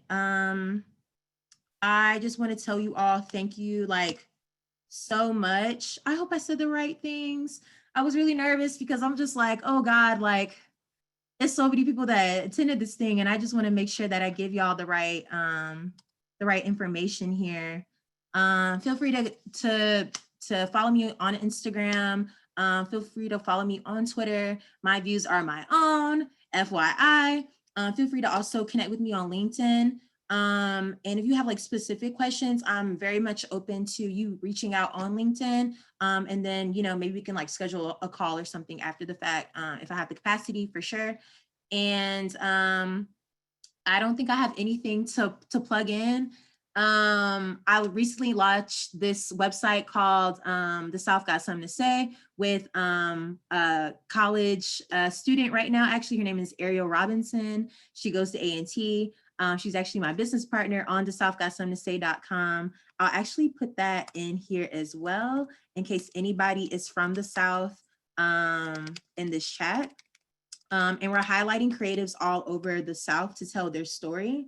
I just want to tell you all thank you like so much. I hope I said the right things. I was really nervous because I'm just like, oh God, like there's so many people that attended this thing, and I just want to make sure that I give y'all the right information here. Feel free to follow me on Instagram. Feel free to follow me on Twitter. My views are my own, FYI. Feel free to also connect with me on LinkedIn. And if you have like specific questions, I'm very much open to you reaching out on LinkedIn. And then, maybe we can like schedule a call or something after the fact, if I have the capacity for sure. And I don't think I have anything to plug in. I recently launched this website called The South Got Something to Say with a college student right now. Actually, her name is Ariel Robinson. She goes to A&T. She's actually my business partner on the southgotsomethingtosay.com. I'll actually put that in here as well in case anybody is from the South in this chat. And we're highlighting creatives all over the South to tell their story.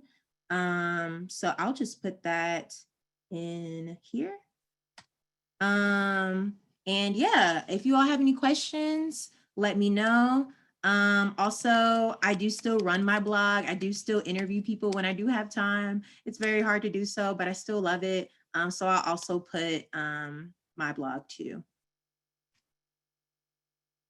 So I'll just put that in here. And yeah, if you all have any questions, let me know. Also, I do still run my blog. I do still interview people when I do have time. It's very hard to do so, but I still love it. So I'll also put my blog too.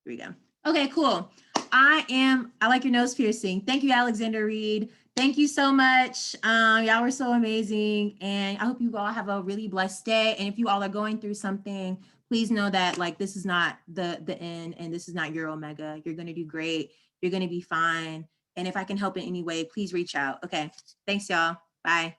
Here we go. Okay, cool. I like your nose piercing. Thank you, Alexander Reed. Thank you so much. Y'all were so amazing. And I hope you all have a really blessed day. And if you all are going through something, please know that like this is not the end and this is not your omega. You're gonna do great. You're gonna be fine. And if I can help in any way, please reach out. Okay, thanks y'all. Bye.